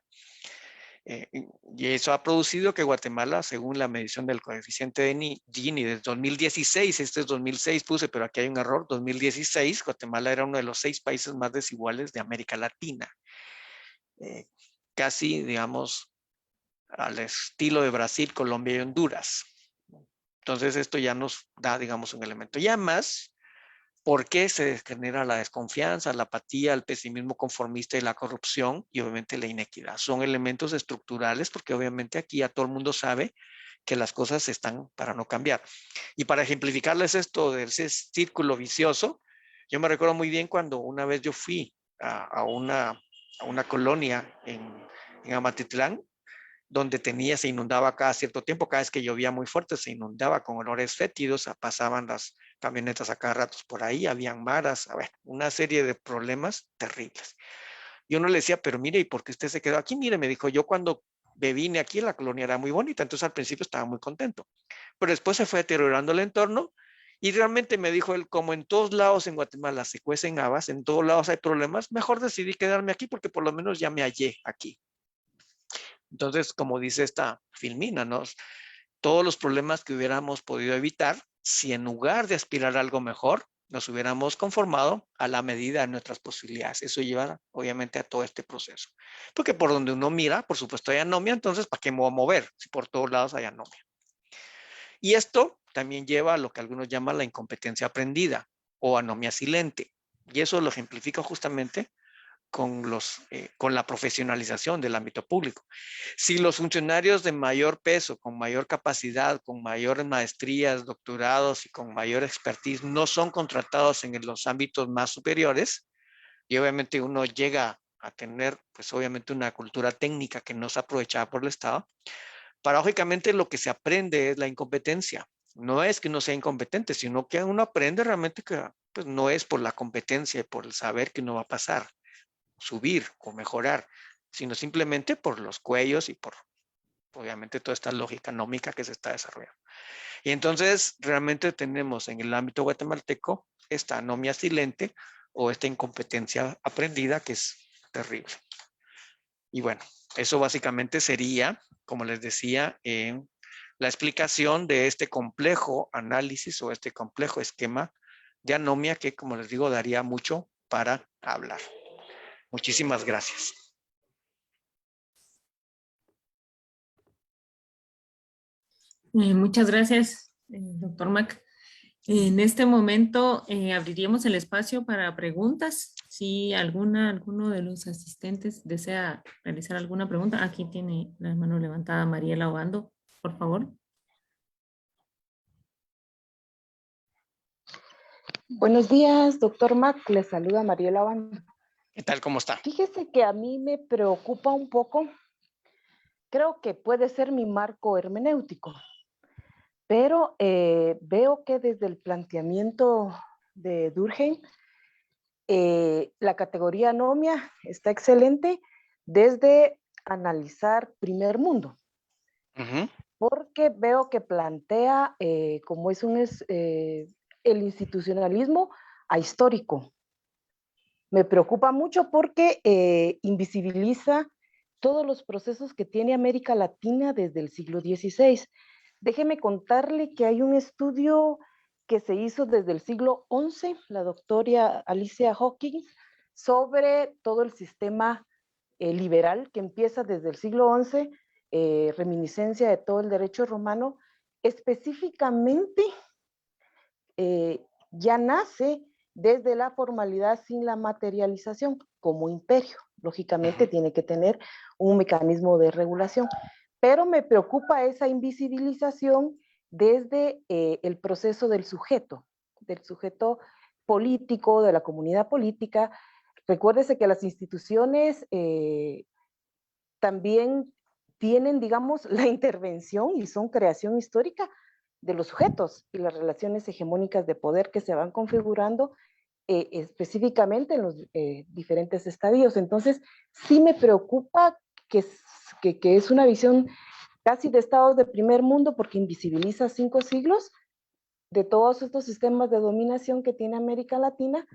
Y eso ha producido que Guatemala, según la medición del coeficiente de Gini de 2016, este es 2006 puse, pero aquí hay un error, 2016, Guatemala era uno de los 6 países más desiguales de América Latina. Casi, digamos, al estilo de Brasil, Colombia y Honduras. Entonces esto ya nos da, digamos, un elemento. Ya más, ¿por qué se genera la desconfianza, la apatía, el pesimismo conformista y la corrupción? Y obviamente la inequidad. Son elementos estructurales porque obviamente aquí ya todo el mundo sabe que las cosas están para no cambiar. Y para ejemplificarles esto de ese círculo vicioso, yo me recuerdo muy bien cuando una vez yo fui a una colonia en Amatitlán, donde se inundaba cada cierto tiempo, cada vez que llovía muy fuerte, se inundaba con olores fétidos, pasaban las camionetas a cada rato por ahí, habían maras, a ver, una serie de problemas terribles. Y uno le decía, pero mire, ¿y por qué usted se quedó aquí? Mire, me dijo, yo cuando me vine aquí, la colonia era muy bonita, entonces al principio estaba muy contento, pero después se fue deteriorando el entorno y realmente me dijo él, como en todos lados en Guatemala se cuecen habas, en todos lados hay problemas, mejor decidí quedarme aquí porque por lo menos ya me hallé aquí. Entonces, como dice esta Filmina, ¿no? Todos los problemas que hubiéramos podido evitar si en lugar de aspirar a algo mejor, nos hubiéramos conformado a la medida de nuestras posibilidades. Eso lleva, obviamente, a todo este proceso. Porque por donde uno mira, por supuesto, hay anomia, entonces, ¿para qué me voy a mover si por todos lados hay anomia? Y esto también lleva a lo que algunos llaman la incompetencia aprendida o anomia silente. Y eso lo ejemplifica justamente con la profesionalización del ámbito público. Si los funcionarios de mayor peso, con mayor capacidad, con mayores maestrías, doctorados y con mayor expertise no son contratados en los ámbitos más superiores, y obviamente uno llega a tener, pues obviamente una cultura técnica que no es aprovechada por el Estado, paradójicamente lo que se aprende es la incompetencia. No es que no sea incompetente, sino que uno aprende realmente que pues, no es por la competencia y por el saber que no va a pasar, subir o mejorar, sino simplemente por los cuellos y por, obviamente, toda esta lógica nómica que se está desarrollando. Y entonces, realmente tenemos en el ámbito guatemalteco esta anomia silente o esta incompetencia aprendida que es terrible. Y bueno, eso básicamente sería, como les decía, la explicación de este complejo análisis o este complejo esquema de anomia que, como les digo, daría mucho para hablar. Muchísimas gracias. Muchas gracias, doctor Mac. En este momento abriríamos el espacio para preguntas. Si alguno de los asistentes desea realizar alguna pregunta, aquí tiene la mano levantada Mariela Obando, por favor. Buenos días, doctor Mac. Le saluda Mariela Van. ¿Qué tal? ¿Cómo está? Fíjese que a mí me preocupa un poco, creo que puede ser mi marco hermenéutico, pero veo que desde el planteamiento de Durkheim, la categoría anomia está excelente desde analizar primer mundo, porque veo que plantea, como es el institucionalismo ahistórico. Me preocupa mucho porque invisibiliza todos los procesos que tiene América Latina desde el siglo XVI. Déjeme contarle que hay un estudio que se hizo desde el siglo XI, la doctora Alicia Hawkins, sobre todo el sistema liberal que empieza desde el siglo XI, reminiscencia de todo el derecho romano, específicamente ya nace desde la formalidad sin la materialización como imperio. Lógicamente tiene que tener un mecanismo de regulación, pero me preocupa esa invisibilización desde el proceso del sujeto político, de la comunidad política. Recuérdese que las instituciones también tienen, digamos, la intervención y son creación histórica de los sujetos y las relaciones hegemónicas de poder que se van configurando específicamente en los diferentes estadios. Entonces, sí me preocupa que es una visión casi de estados de primer mundo porque invisibiliza 5 siglos de todos estos sistemas de dominación que tiene América Latina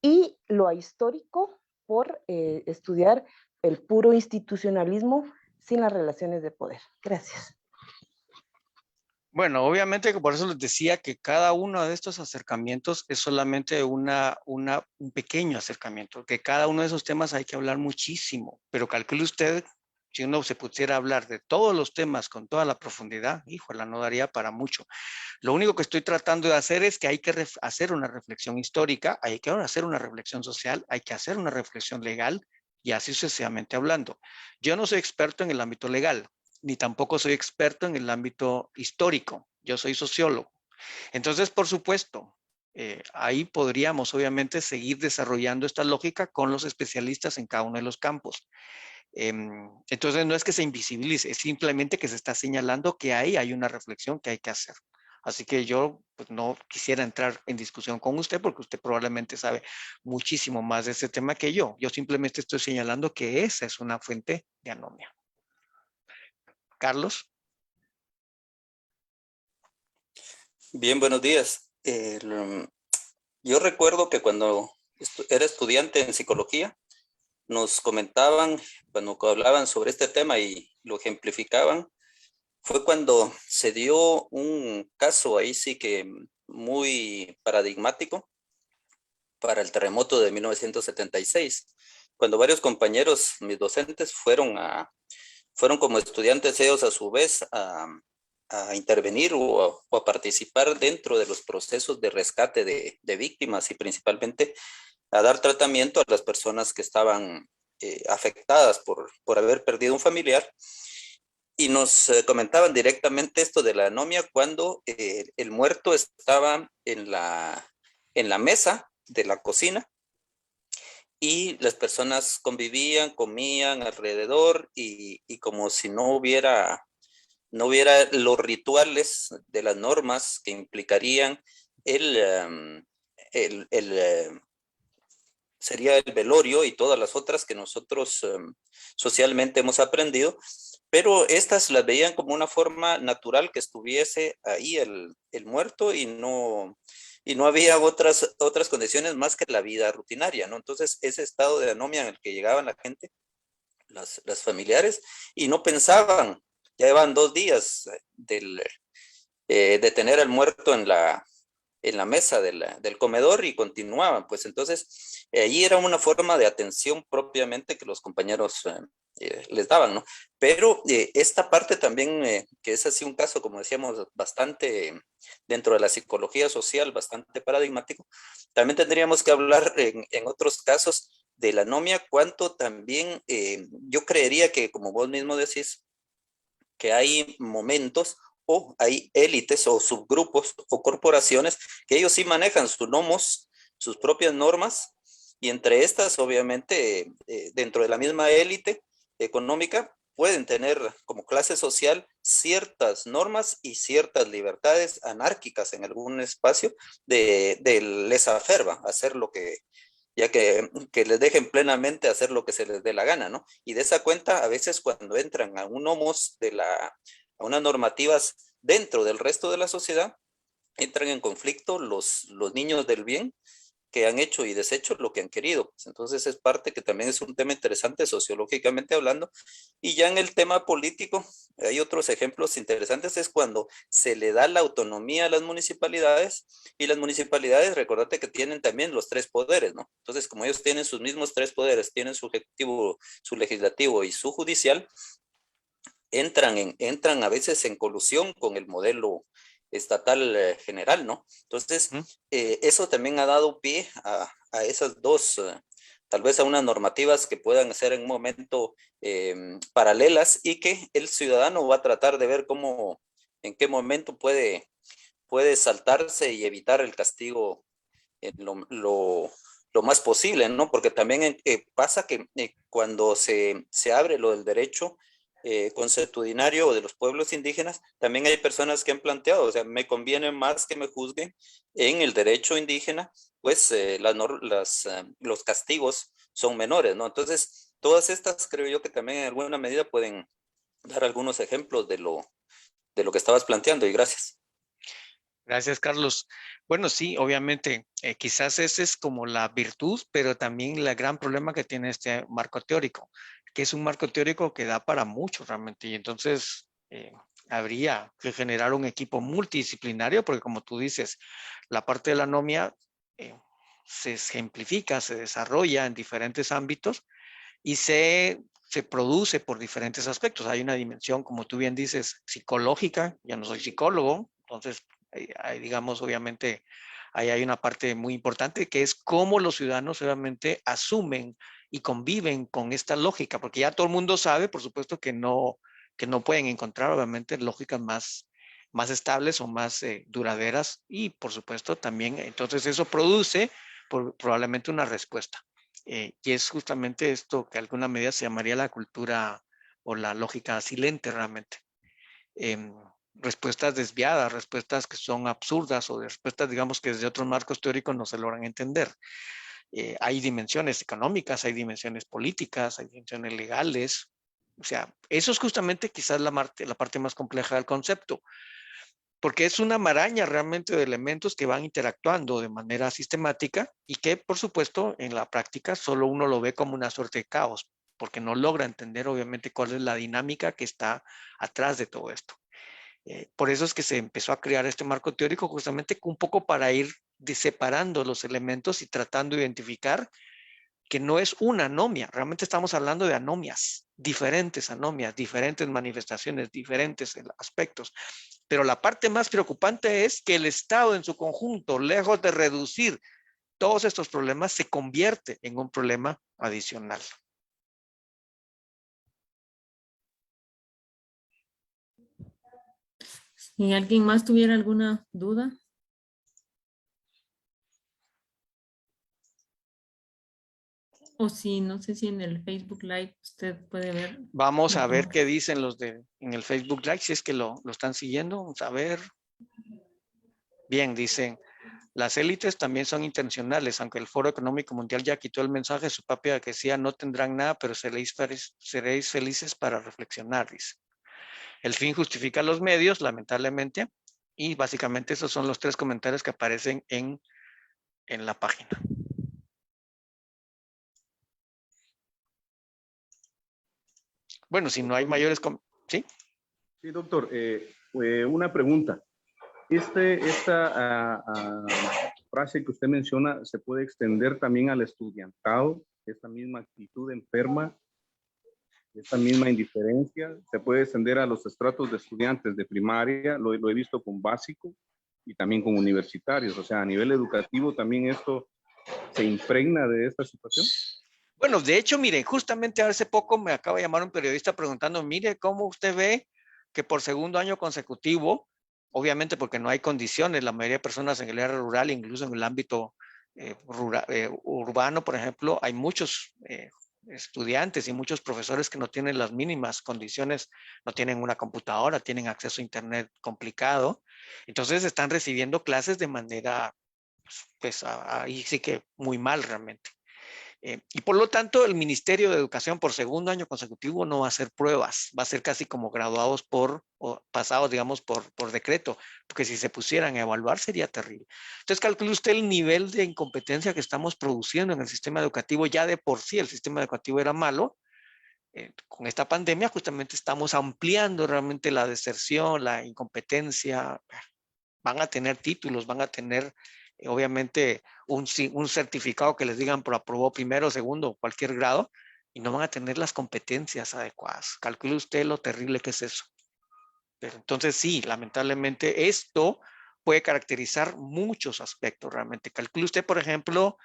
y lo ahistórico por estudiar el puro institucionalismo sin las relaciones de poder. Gracias. Bueno, obviamente que por eso les decía que cada uno de estos acercamientos es solamente un pequeño acercamiento, que cada uno de esos temas hay que hablar muchísimo, pero calcule usted, si uno se pusiera a hablar de todos los temas con toda la profundidad, híjole, no daría para mucho. Lo único que estoy tratando de hacer es que hay que hacer una reflexión histórica, hay que hacer una reflexión social, hay que hacer una reflexión legal y así sucesivamente hablando. Yo no soy experto en el ámbito legal, ni tampoco soy experto en el ámbito histórico. Yo soy sociólogo. Entonces, por supuesto, ahí podríamos obviamente seguir desarrollando esta lógica con los especialistas en cada uno de los campos. Entonces, no es que se invisibilice, es simplemente que se está señalando que ahí hay una reflexión que hay que hacer. Así que yo pues, no quisiera entrar en discusión con usted porque usted probablemente sabe muchísimo más de este tema que yo. Yo simplemente estoy señalando que esa es una fuente de anomia. Carlos. Bien, buenos días. Yo recuerdo que cuando era estudiante en psicología, nos comentaban, cuando hablaban sobre este tema y lo ejemplificaban, fue cuando se dio un caso ahí sí que muy paradigmático para el terremoto de 1976, cuando varios compañeros, mis docentes, fueron como estudiantes ellos a su vez a intervenir o a participar dentro de los procesos de rescate de víctimas y principalmente a dar tratamiento a las personas que estaban afectadas por haber perdido un familiar. Y nos comentaban directamente esto de la anomia cuando el muerto estaba en la mesa de la cocina y las personas convivían, comían alrededor y como si no hubiera los rituales de las normas que implicarían sería el velorio y todas las otras que nosotros socialmente hemos aprendido, pero estas las veían como una forma natural que estuviese ahí el muerto y no había otras condiciones más que la vida rutinaria, ¿no? Entonces, ese estado de anomia en el que llegaban la gente, las familiares, y no pensaban, ya llevan 2 días de tener al muerto en la mesa del comedor y continuaban, pues entonces ahí era una forma de atención propiamente que los compañeros les daban, ¿no? Pero esta parte también, que es así un caso, como decíamos, bastante dentro de la psicología social, bastante paradigmático, también tendríamos que hablar en otros casos de la anomia, cuanto también yo creería que, como vos mismo decís, que hay momentos o hay élites o subgrupos o corporaciones que ellos sí manejan sus nomos, sus propias normas, y entre estas, obviamente, dentro de la misma élite económica, pueden tener como clase social ciertas normas y ciertas libertades anárquicas en algún espacio de laissez-faire, hacer lo que, ya que les dejen plenamente hacer lo que se les dé la gana, ¿no? Y de esa cuenta, a veces cuando entran a un nomos a unas normativas dentro del resto de la sociedad, entran en conflicto los niños del bien que han hecho y deshecho lo que han querido. Entonces es parte que también es un tema interesante sociológicamente hablando. Y ya en el tema político, hay otros ejemplos interesantes, es cuando se le da la autonomía a las municipalidades y las municipalidades, recordate que tienen también los 3 poderes, ¿no? Entonces, como ellos tienen sus mismos 3 poderes, tienen su ejecutivo, su legislativo y su judicial, entran a veces en colusión con el modelo estatal general, ¿no? Entonces, eso también ha dado pie a esas dos, tal vez a unas normativas que puedan ser en un momento paralelas y que el ciudadano va a tratar de ver en qué momento puede saltarse y evitar el castigo en lo más posible, ¿no? Porque también pasa que cuando se abre lo del derecho consuetudinario o de los pueblos indígenas, también hay personas que han planteado, o sea, me conviene más que me juzguen en el derecho indígena, pues los castigos son menores, ¿no? Entonces, todas estas creo yo que también en alguna medida pueden dar algunos ejemplos de lo que estabas planteando, y gracias. Gracias, Carlos. Bueno, sí, obviamente, quizás esa es como la virtud, pero también el gran problema que tiene este marco teórico, que es un marco teórico que da para mucho realmente. Y entonces habría que generar un equipo multidisciplinario, porque como tú dices, la parte de la anomia se ejemplifica, se desarrolla en diferentes ámbitos y se produce por diferentes aspectos. Hay una dimensión, como tú bien dices, psicológica. Ya no soy psicólogo, entonces digamos, obviamente, ahí hay una parte muy importante que es cómo los ciudadanos obviamente asumen y conviven con esta lógica, porque ya todo el mundo sabe, por supuesto, que no pueden encontrar obviamente lógicas más estables o más duraderas, y por supuesto también, entonces eso produce probablemente una respuesta. Y es justamente esto que de alguna medida se llamaría la cultura o la lógica silente realmente. Eh, Respuestas desviadas, respuestas que son absurdas o respuestas, digamos, que desde otros marcos teóricos no se logran entender. Hay dimensiones económicas, hay dimensiones políticas, hay dimensiones legales. O sea, eso es justamente quizás la parte más compleja del concepto, porque es una maraña realmente de elementos que van interactuando de manera sistemática y que, por supuesto, en la práctica solo uno lo ve como una suerte de caos, porque no logra entender, obviamente, cuál es la dinámica que está atrás de todo esto. Por eso es que se empezó a crear este marco teórico justamente un poco para ir separando los elementos y tratando de identificar que no es una anomia, realmente estamos hablando de anomias, diferentes manifestaciones, diferentes aspectos. Pero la parte más preocupante es que el Estado en su conjunto, lejos de reducir todos estos problemas, se convierte en un problema adicional. Si alguien más tuviera alguna duda. O si, no sé si en el Facebook Live usted puede ver. Vamos a ver qué dicen los en el Facebook Live, si es que lo están siguiendo. Vamos a ver. Bien, dicen, las élites también son intencionales, aunque el Foro Económico Mundial ya quitó el mensaje, su papia que decía, no tendrán nada, pero seréis felices para reflexionar, dice. El fin justifica los medios, lamentablemente, y básicamente esos son los 3 comentarios que aparecen en la página. Bueno, si no hay mayores... ¿Sí? Sí, doctor. Una pregunta. Esta frase que usted menciona se puede extender también al estudiantado, esta misma actitud enferma, esta misma indiferencia, se puede extender a los estratos de estudiantes de primaria, lo he visto con básico y también con universitarios, o sea, a nivel educativo también esto se impregna de esta situación. Bueno, de hecho, mire, justamente hace poco me acaba de llamar un periodista preguntando, mire, ¿cómo usted ve que por segundo año consecutivo, obviamente porque no hay condiciones, la mayoría de personas en el área rural, incluso en el ámbito urbano, por ejemplo, hay muchos estudiantes y muchos profesores que no tienen las mínimas condiciones, no tienen una computadora, tienen acceso a internet complicado, entonces están recibiendo clases de manera, pues ahí sí que muy mal realmente. Y por lo tanto, el Ministerio de Educación por segundo año consecutivo no va a hacer pruebas, va a ser casi como graduados o pasados, digamos, por decreto, porque si se pusieran a evaluar sería terrible. Entonces, calcule usted el nivel de incompetencia que estamos produciendo en el sistema educativo. Ya de por sí el sistema educativo era malo. Con esta pandemia justamente estamos ampliando realmente la deserción, la incompetencia. Van a tener títulos, van a tener obviamente un certificado que les digan por aprobó primero, segundo, cualquier grado, y no van a tener las competencias adecuadas. Calcule usted lo terrible que es eso. Pero entonces sí, lamentablemente esto puede caracterizar muchos aspectos realmente. Calcule usted, por ejemplo,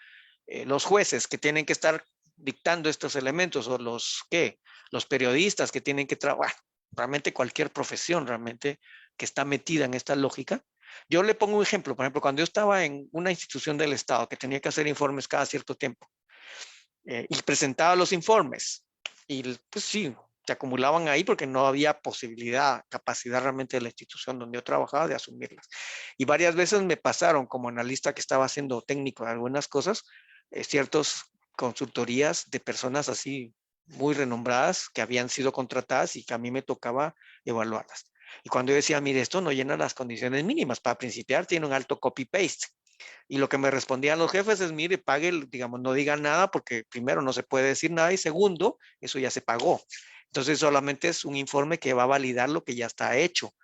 los jueces que tienen que estar dictando estos elementos, o los periodistas que tienen que trabajar, realmente cualquier profesión realmente que está metida en esta lógica. Yo le pongo un ejemplo, por ejemplo, cuando yo estaba en una institución del Estado que tenía que hacer informes cada cierto tiempo y presentaba los informes, y pues sí, se acumulaban ahí porque no había posibilidad, capacidad realmente de la institución donde yo trabajaba de asumirlas. Y varias veces me pasaron como analista que estaba haciendo técnico de algunas cosas, ciertas consultorías de personas así muy renombradas que habían sido contratadas y que a mí me tocaba evaluarlas. Y cuando yo decía, mire, esto no llena las condiciones mínimas, para principiar tiene un alto copy-paste. Y lo que me respondían los jefes es, mire, pague, digamos, no diga nada porque primero no se puede decir nada y segundo, eso ya se pagó. Entonces solamente es un informe que va a validar lo que ya está hecho.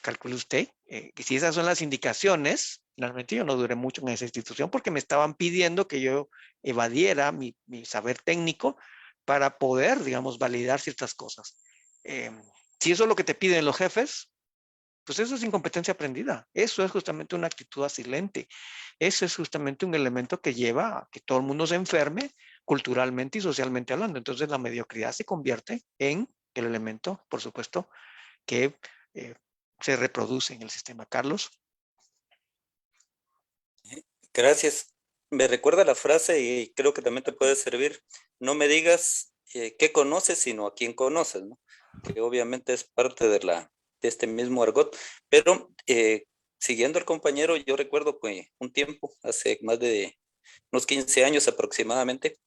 Calcule usted, que si esas son las indicaciones, realmente yo no duré mucho en esa institución porque me estaban pidiendo que yo evadiera mi saber técnico para poder, digamos, validar ciertas cosas. Si eso es lo que te piden los jefes, pues eso es incompetencia aprendida. Eso es justamente una actitud asilente. Eso es justamente un elemento que lleva a que todo el mundo se enferme culturalmente y socialmente hablando. Entonces la mediocridad se convierte en el elemento, por supuesto, que se reproduce en el sistema. Carlos. Gracias. Me recuerda la frase y creo que también te puede servir. No me digas qué conoces, sino a quién conoces, ¿no? Que obviamente es parte de este mismo argot. Pero siguiendo al compañero, yo recuerdo que un tiempo, hace más de unos 15 años aproximadamente,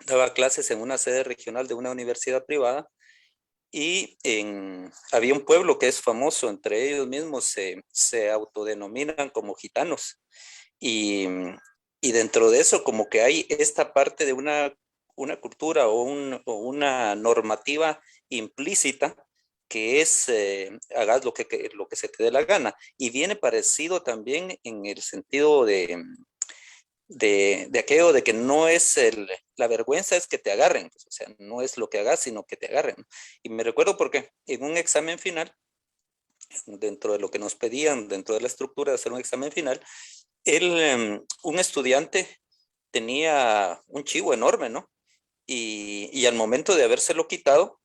daba clases en una sede regional de una universidad privada y había un pueblo que es famoso, entre ellos mismos se autodenominan como gitanos. Y, y dentro de eso como que hay esta parte de una cultura o una normativa implícita que es hagas lo que se te dé la gana. Y viene parecido también en el sentido de aquello de que no es la vergüenza es que te agarren, pues, o sea, no es lo que hagas, sino que te agarren. Y me recuerdo porque en un examen final, dentro de lo que nos pedían, dentro de la estructura de hacer un examen final, un estudiante tenía un chivo enorme, ¿no? Y al momento de habérselo quitado,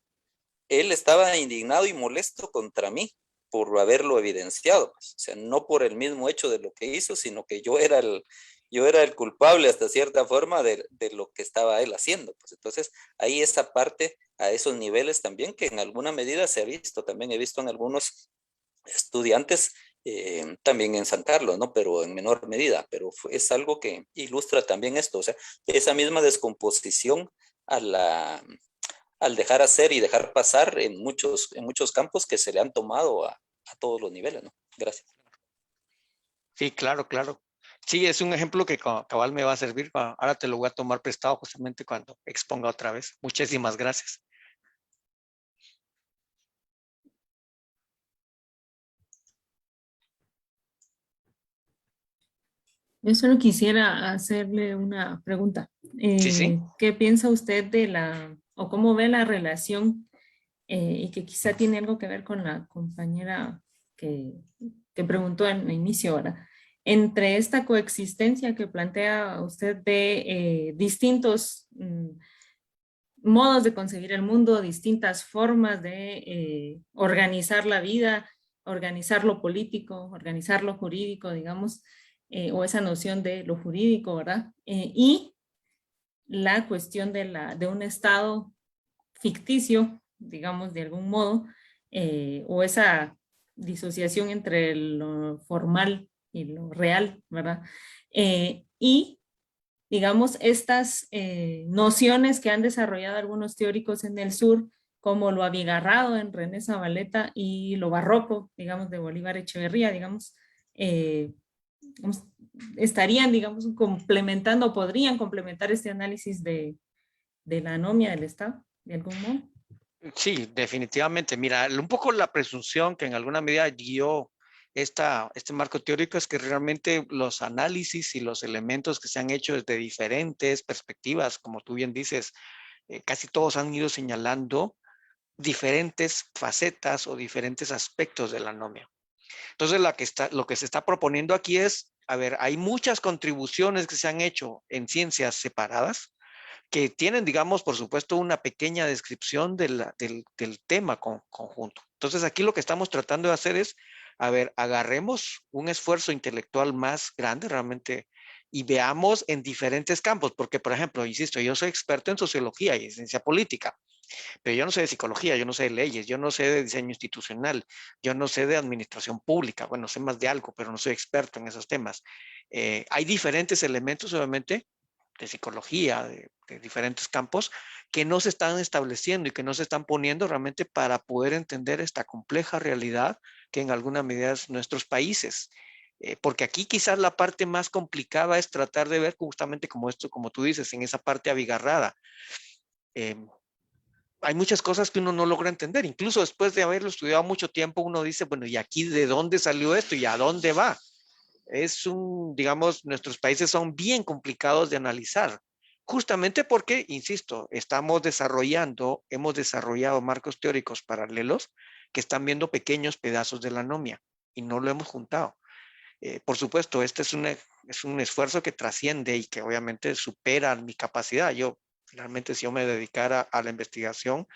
él estaba indignado y molesto contra mí por haberlo evidenciado, pues. O sea, no por el mismo hecho de lo que hizo, sino que yo era el culpable hasta cierta forma de lo que estaba él haciendo. Pues entonces, ahí esa parte, a esos niveles también, que en alguna medida se ha visto, también he visto en algunos estudiantes, también en San Carlos, ¿no? Pero en menor medida, pero es algo que ilustra también esto, o sea, esa misma descomposición al dejar hacer y dejar pasar en muchos campos que se le han tomado a todos los niveles, ¿no? Gracias. Sí, claro, claro. Sí, es un ejemplo que cabal me va a servir. Ahora te lo voy a tomar prestado justamente cuando exponga otra vez. Muchísimas gracias. Yo solo quisiera hacerle una pregunta. Sí. ¿Qué piensa usted o cómo ve la relación, y que quizá tiene algo que ver con la compañera que preguntó en el inicio ahora, entre esta coexistencia que plantea usted de distintos modos de concebir el mundo, distintas formas de organizar la vida, organizar lo político, organizar lo jurídico, digamos, o esa noción de lo jurídico, ¿verdad? Y la cuestión de un Estado ficticio, digamos, de algún modo, o esa disociación entre lo formal y lo real, ¿verdad? Y digamos, estas nociones que han desarrollado algunos teóricos en el sur, como lo abigarrado en René Zabaleta y lo barroco, digamos, de Bolívar Echeverría, digamos, estarían, digamos, complementando, podrían complementar este análisis de la anomia del Estado, de algún modo. Sí, definitivamente. Mira, un poco la presunción que en alguna medida guió este marco teórico es que realmente los análisis y los elementos que se han hecho desde diferentes perspectivas, como tú bien dices, casi todos han ido señalando diferentes facetas o diferentes aspectos de la anomia. Entonces, lo que se está proponiendo aquí es, a ver, hay muchas contribuciones que se han hecho en ciencias separadas, que tienen, digamos, por supuesto, una pequeña descripción del tema conjunto. Entonces, aquí lo que estamos tratando de hacer es, a ver, agarremos un esfuerzo intelectual más grande realmente y veamos en diferentes campos, porque, por ejemplo, insisto, yo soy experto en sociología y en ciencia política. Pero yo no sé de psicología, yo no sé de leyes, yo no sé de diseño institucional, yo no sé de administración pública. Bueno, sé más de algo, pero no soy experto en esos temas. Hay diferentes elementos, obviamente, de psicología, de diferentes campos, que no se están estableciendo y que no se están poniendo realmente para poder entender esta compleja realidad que en alguna medida es nuestros países. Porque aquí quizás la parte más complicada es tratar de ver justamente como esto, como tú dices, en esa parte abigarrada. Eh, Hay muchas cosas que uno no logra entender. Incluso después de haberlo estudiado mucho tiempo, uno dice, bueno, ¿y aquí de dónde salió esto y a dónde va? Digamos, nuestros países son bien complicados de analizar, justamente porque, insisto, hemos desarrollado marcos teóricos paralelos que están viendo pequeños pedazos de la anomia y no lo hemos juntado. Por supuesto, este es un esfuerzo que trasciende y que obviamente supera mi capacidad. Yo, finalmente, si yo me dedicara a la investigación,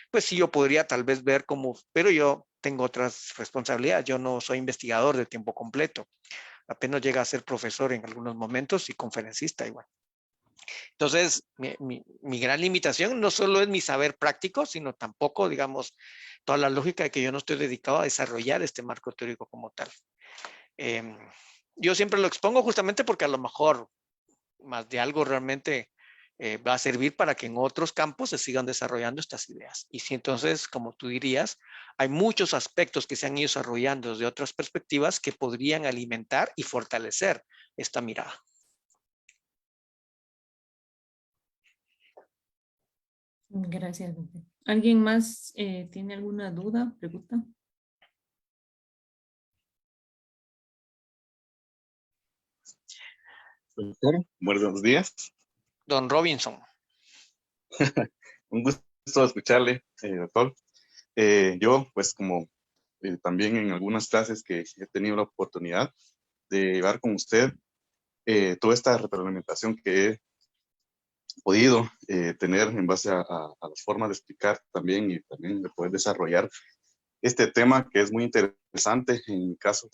pues sí, yo podría tal vez ver cómo, pero yo tengo otras responsabilidades. Yo no soy investigador de tiempo completo. Apenas llega a ser profesor en algunos momentos y conferencista igual. Entonces, mi gran limitación no solo es mi saber práctico, sino tampoco, digamos, toda la lógica de que yo no estoy dedicado a desarrollar este marco teórico como tal. Eh, yo siempre lo expongo justamente porque a lo mejor más de algo realmente va a servir para que en otros campos se sigan desarrollando estas ideas. Y si entonces, como tú dirías, hay muchos aspectos que se han ido desarrollando desde otras perspectivas que podrían alimentar y fortalecer esta mirada. Gracias, doctor. ¿Alguien más tiene alguna duda, pregunta? Doctor, buenos días. Don Robinson. Un gusto escucharle, doctor. Yo, pues como también en algunas clases que he tenido la oportunidad de llevar con usted, toda esta retroalimentación que he podido tener en base a las formas de explicar también y también de poder desarrollar este tema que es muy interesante en mi caso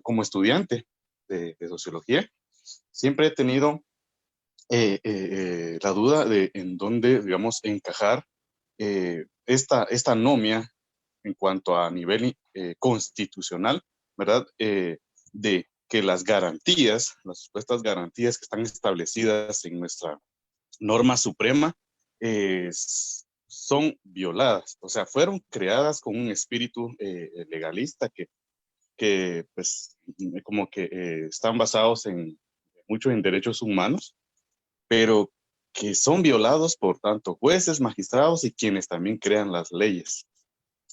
como estudiante de sociología. Siempre he tenido la duda de en dónde, digamos, encajar esta anomia en cuanto a nivel constitucional, ¿verdad? De que las garantías, las supuestas garantías que están establecidas en nuestra norma suprema, son violadas, o sea, fueron creadas con un espíritu legalista que, pues, como que están basados mucho en derechos humanos, pero que son violados por tanto jueces, magistrados y quienes también crean las leyes.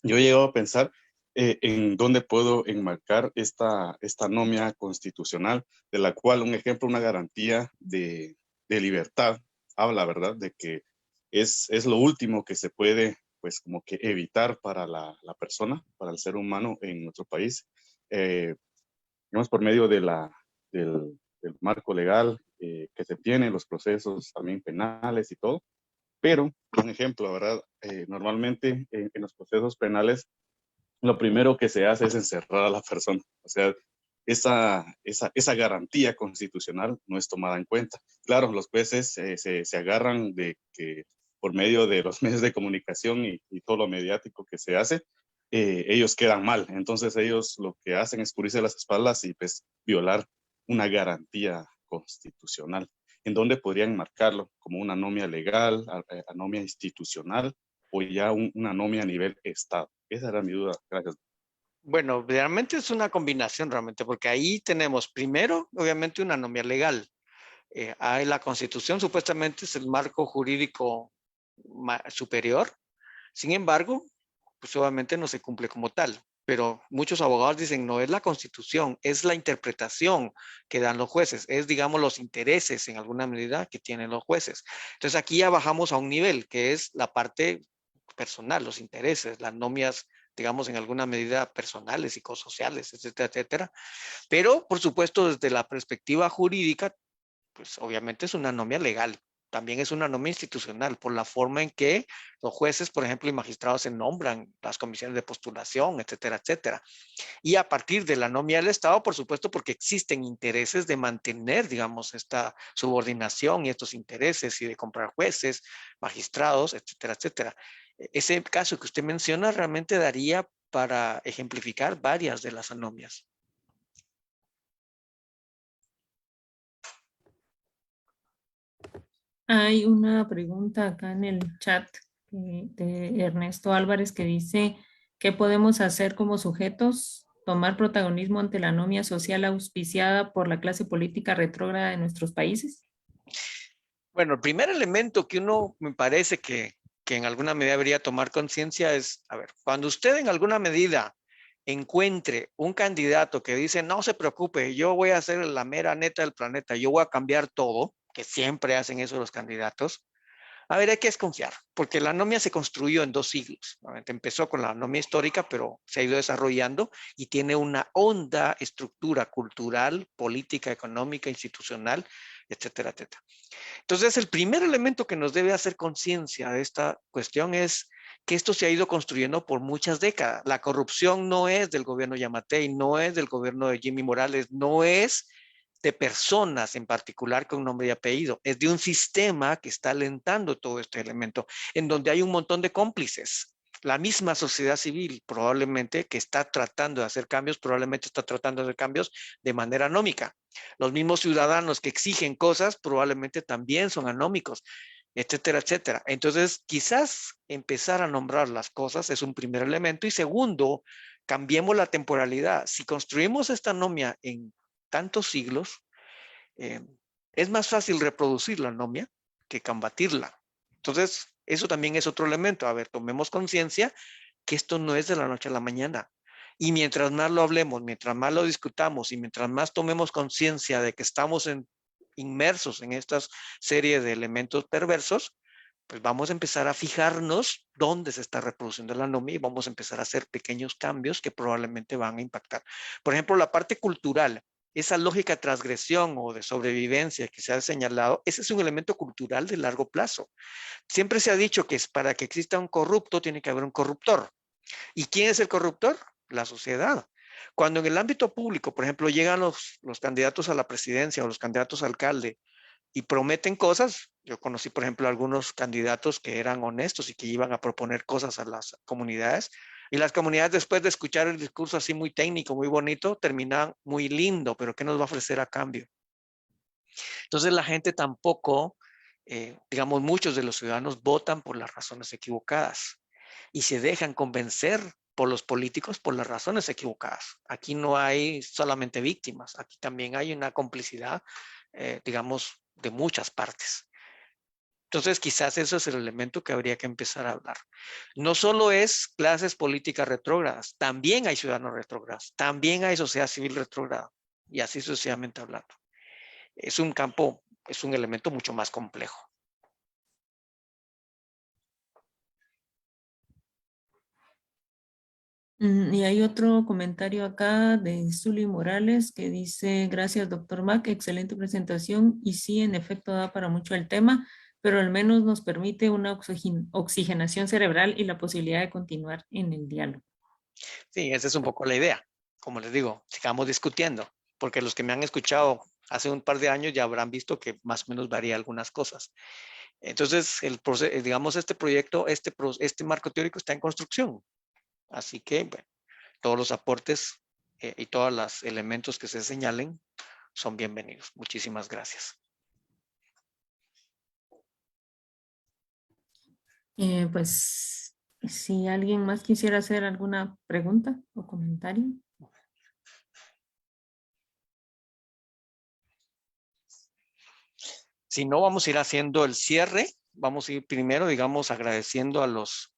Yo he llegado a pensar en dónde puedo enmarcar esta anomia constitucional, de la cual un ejemplo, una garantía de libertad, habla, ¿verdad?, de que es lo último que se puede, pues, como que evitar para la persona, para el ser humano en nuestro país, digamos, por medio del marco legal que se tiene, los procesos también penales y todo. Pero, un ejemplo, ¿verdad? Normalmente en los procesos penales, lo primero que se hace es encerrar a la persona. O sea, esa garantía constitucional no es tomada en cuenta. Claro, los jueces se agarran de que por medio de los medios de comunicación y todo lo mediático que se hace, ellos quedan mal. Entonces ellos lo que hacen es cubrirse las espaldas y pues violar una garantía constitucional. ¿En dónde podrían marcarlo? ¿Como una anomia legal, anomia institucional o ya una anomia a nivel Estado? Esa era mi duda. Gracias. Bueno, realmente es una combinación realmente, porque ahí tenemos primero, obviamente, una anomia legal. Hay la Constitución supuestamente es el marco jurídico superior. Sin embargo, pues obviamente no se cumple como tal. Pero muchos abogados dicen, no es la Constitución, es la interpretación que dan los jueces, es, digamos, los intereses en alguna medida que tienen los jueces. Entonces aquí ya bajamos a un nivel que es la parte personal, los intereses, las nomias, digamos, en alguna medida personales, psicosociales, etcétera, etcétera. Pero, por supuesto, desde la perspectiva jurídica, pues obviamente es una anomia legal. también es una anomia institucional por la forma en que los jueces, por ejemplo, y magistrados se nombran, las comisiones de postulación, etcétera, etcétera. Y a partir de la anomia del Estado, por supuesto, porque existen intereses de mantener, digamos, esta subordinación y estos intereses y de comprar jueces, magistrados, etcétera, etcétera. Ese caso que usted menciona realmente daría para ejemplificar varias de las anomias. Hay una pregunta acá en el chat de Ernesto Álvarez que dice, ¿qué podemos hacer como sujetos? ¿Tomar protagonismo ante la anomia social auspiciada por la clase política retrógrada de nuestros países? Bueno, el primer elemento que uno me parece que en alguna medida debería tomar conciencia es, a ver, cuando usted en alguna medida encuentre un candidato que dice, no se preocupe, yo voy a ser la mera neta del planeta, yo voy a cambiar todo, que siempre hacen eso los candidatos, a ver, hay que desconfiar, porque la anomia se construyó en 2 siglos. Empezó con la anomia histórica, pero se ha ido desarrollando y tiene una honda estructura cultural, política, económica, institucional, etcétera, etcétera. Entonces, el primer elemento que nos debe hacer conciencia de esta cuestión es que esto se ha ido construyendo por muchas décadas. La corrupción no es del gobierno Yamatei, no es del gobierno de Jimmy Morales, no es de personas en particular con nombre y apellido, es de un sistema que está alentando todo este elemento, en donde hay un montón de cómplices. La misma sociedad civil probablemente que está tratando de hacer cambios, probablemente está tratando de hacer cambios de manera anómica. Los mismos ciudadanos que exigen cosas probablemente también son anómicos, etcétera, etcétera. Entonces, quizás empezar a nombrar las cosas es un primer elemento. Y segundo, cambiemos la temporalidad. Si construimos esta anomia en tantos siglos, es más fácil reproducir la anomia que combatirla. Entonces, eso también es otro elemento. A ver, tomemos conciencia que esto no es de la noche a la mañana. Y mientras más lo hablemos, mientras más lo discutamos y mientras más tomemos conciencia de que estamos inmersos en esta serie de elementos perversos, pues vamos a empezar a fijarnos dónde se está reproduciendo la anomia y vamos a empezar a hacer pequeños cambios que probablemente van a impactar. Por ejemplo, la parte cultural, esa lógica de transgresión o de sobrevivencia que se ha señalado, ese es un elemento cultural de largo plazo. Siempre se ha dicho que para que exista un corrupto tiene que haber un corruptor. ¿Y quién es el corruptor? La sociedad. Cuando en el ámbito público, por ejemplo, llegan los candidatos a la presidencia o los candidatos a alcalde y prometen cosas, yo conocí, por ejemplo, algunos candidatos que eran honestos y que iban a proponer cosas a las comunidades, y las comunidades después de escuchar el discurso así muy técnico, muy bonito, terminan muy lindo, pero ¿qué nos va a ofrecer a cambio? Entonces la gente tampoco, digamos, muchos de los ciudadanos votan por las razones equivocadas y se dejan convencer por los políticos por las razones equivocadas. Aquí no hay solamente víctimas, aquí también hay una complicidad, digamos, de muchas partes. Entonces, quizás eso es el elemento que habría que empezar a hablar. No solo es clases políticas retrógradas, también hay ciudadanos retrógrados, también hay sociedad civil retrógrada, y así sucesivamente hablando. Es un campo, es un elemento mucho más complejo. Y hay otro comentario acá de Zully Morales que dice, gracias doctor Mac, excelente presentación y sí, en efecto da para mucho el tema, pero al menos nos permite una oxigenación cerebral y la posibilidad de continuar en el diálogo. Sí, esa es un poco la idea. Como les digo, sigamos discutiendo, porque los que me han escuchado hace un par de años ya habrán visto que más o menos varía algunas cosas. Entonces, digamos, este proyecto, este marco teórico está en construcción. Así que, bueno, todos los aportes y todos los elementos que se señalen son bienvenidos. Muchísimas gracias. Pues, si alguien más quisiera hacer alguna pregunta o comentario. Si no, vamos a ir haciendo el cierre. Vamos a ir primero, digamos, agradeciendo a los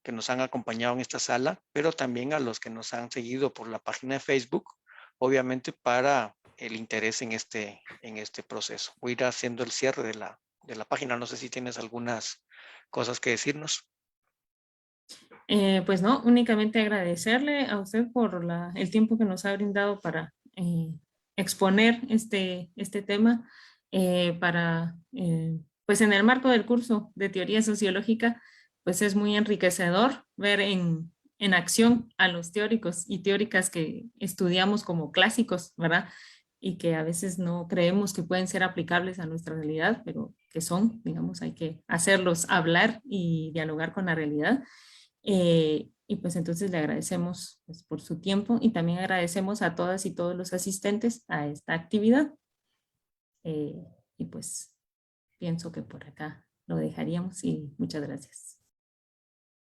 que nos han acompañado en esta sala, pero también a los que nos han seguido por la página de Facebook, obviamente para el interés en este proceso. Voy a ir haciendo el cierre de la página. No sé si tienes algunas cosas que decirnos. Pues no, únicamente agradecerle a usted por el tiempo que nos ha brindado para exponer este tema, para pues en el marco del curso de teoría sociológica, pues es muy enriquecedor ver en acción a los teóricos y teóricas que estudiamos como clásicos, ¿verdad? Y que a veces no creemos que pueden ser aplicables a nuestra realidad, pero que son, digamos, hay que hacerlos hablar y dialogar con la realidad. Y pues entonces le agradecemos pues, por su tiempo y también agradecemos a todas y todos los asistentes a esta actividad. Y pues pienso que por acá lo dejaríamos y muchas gracias.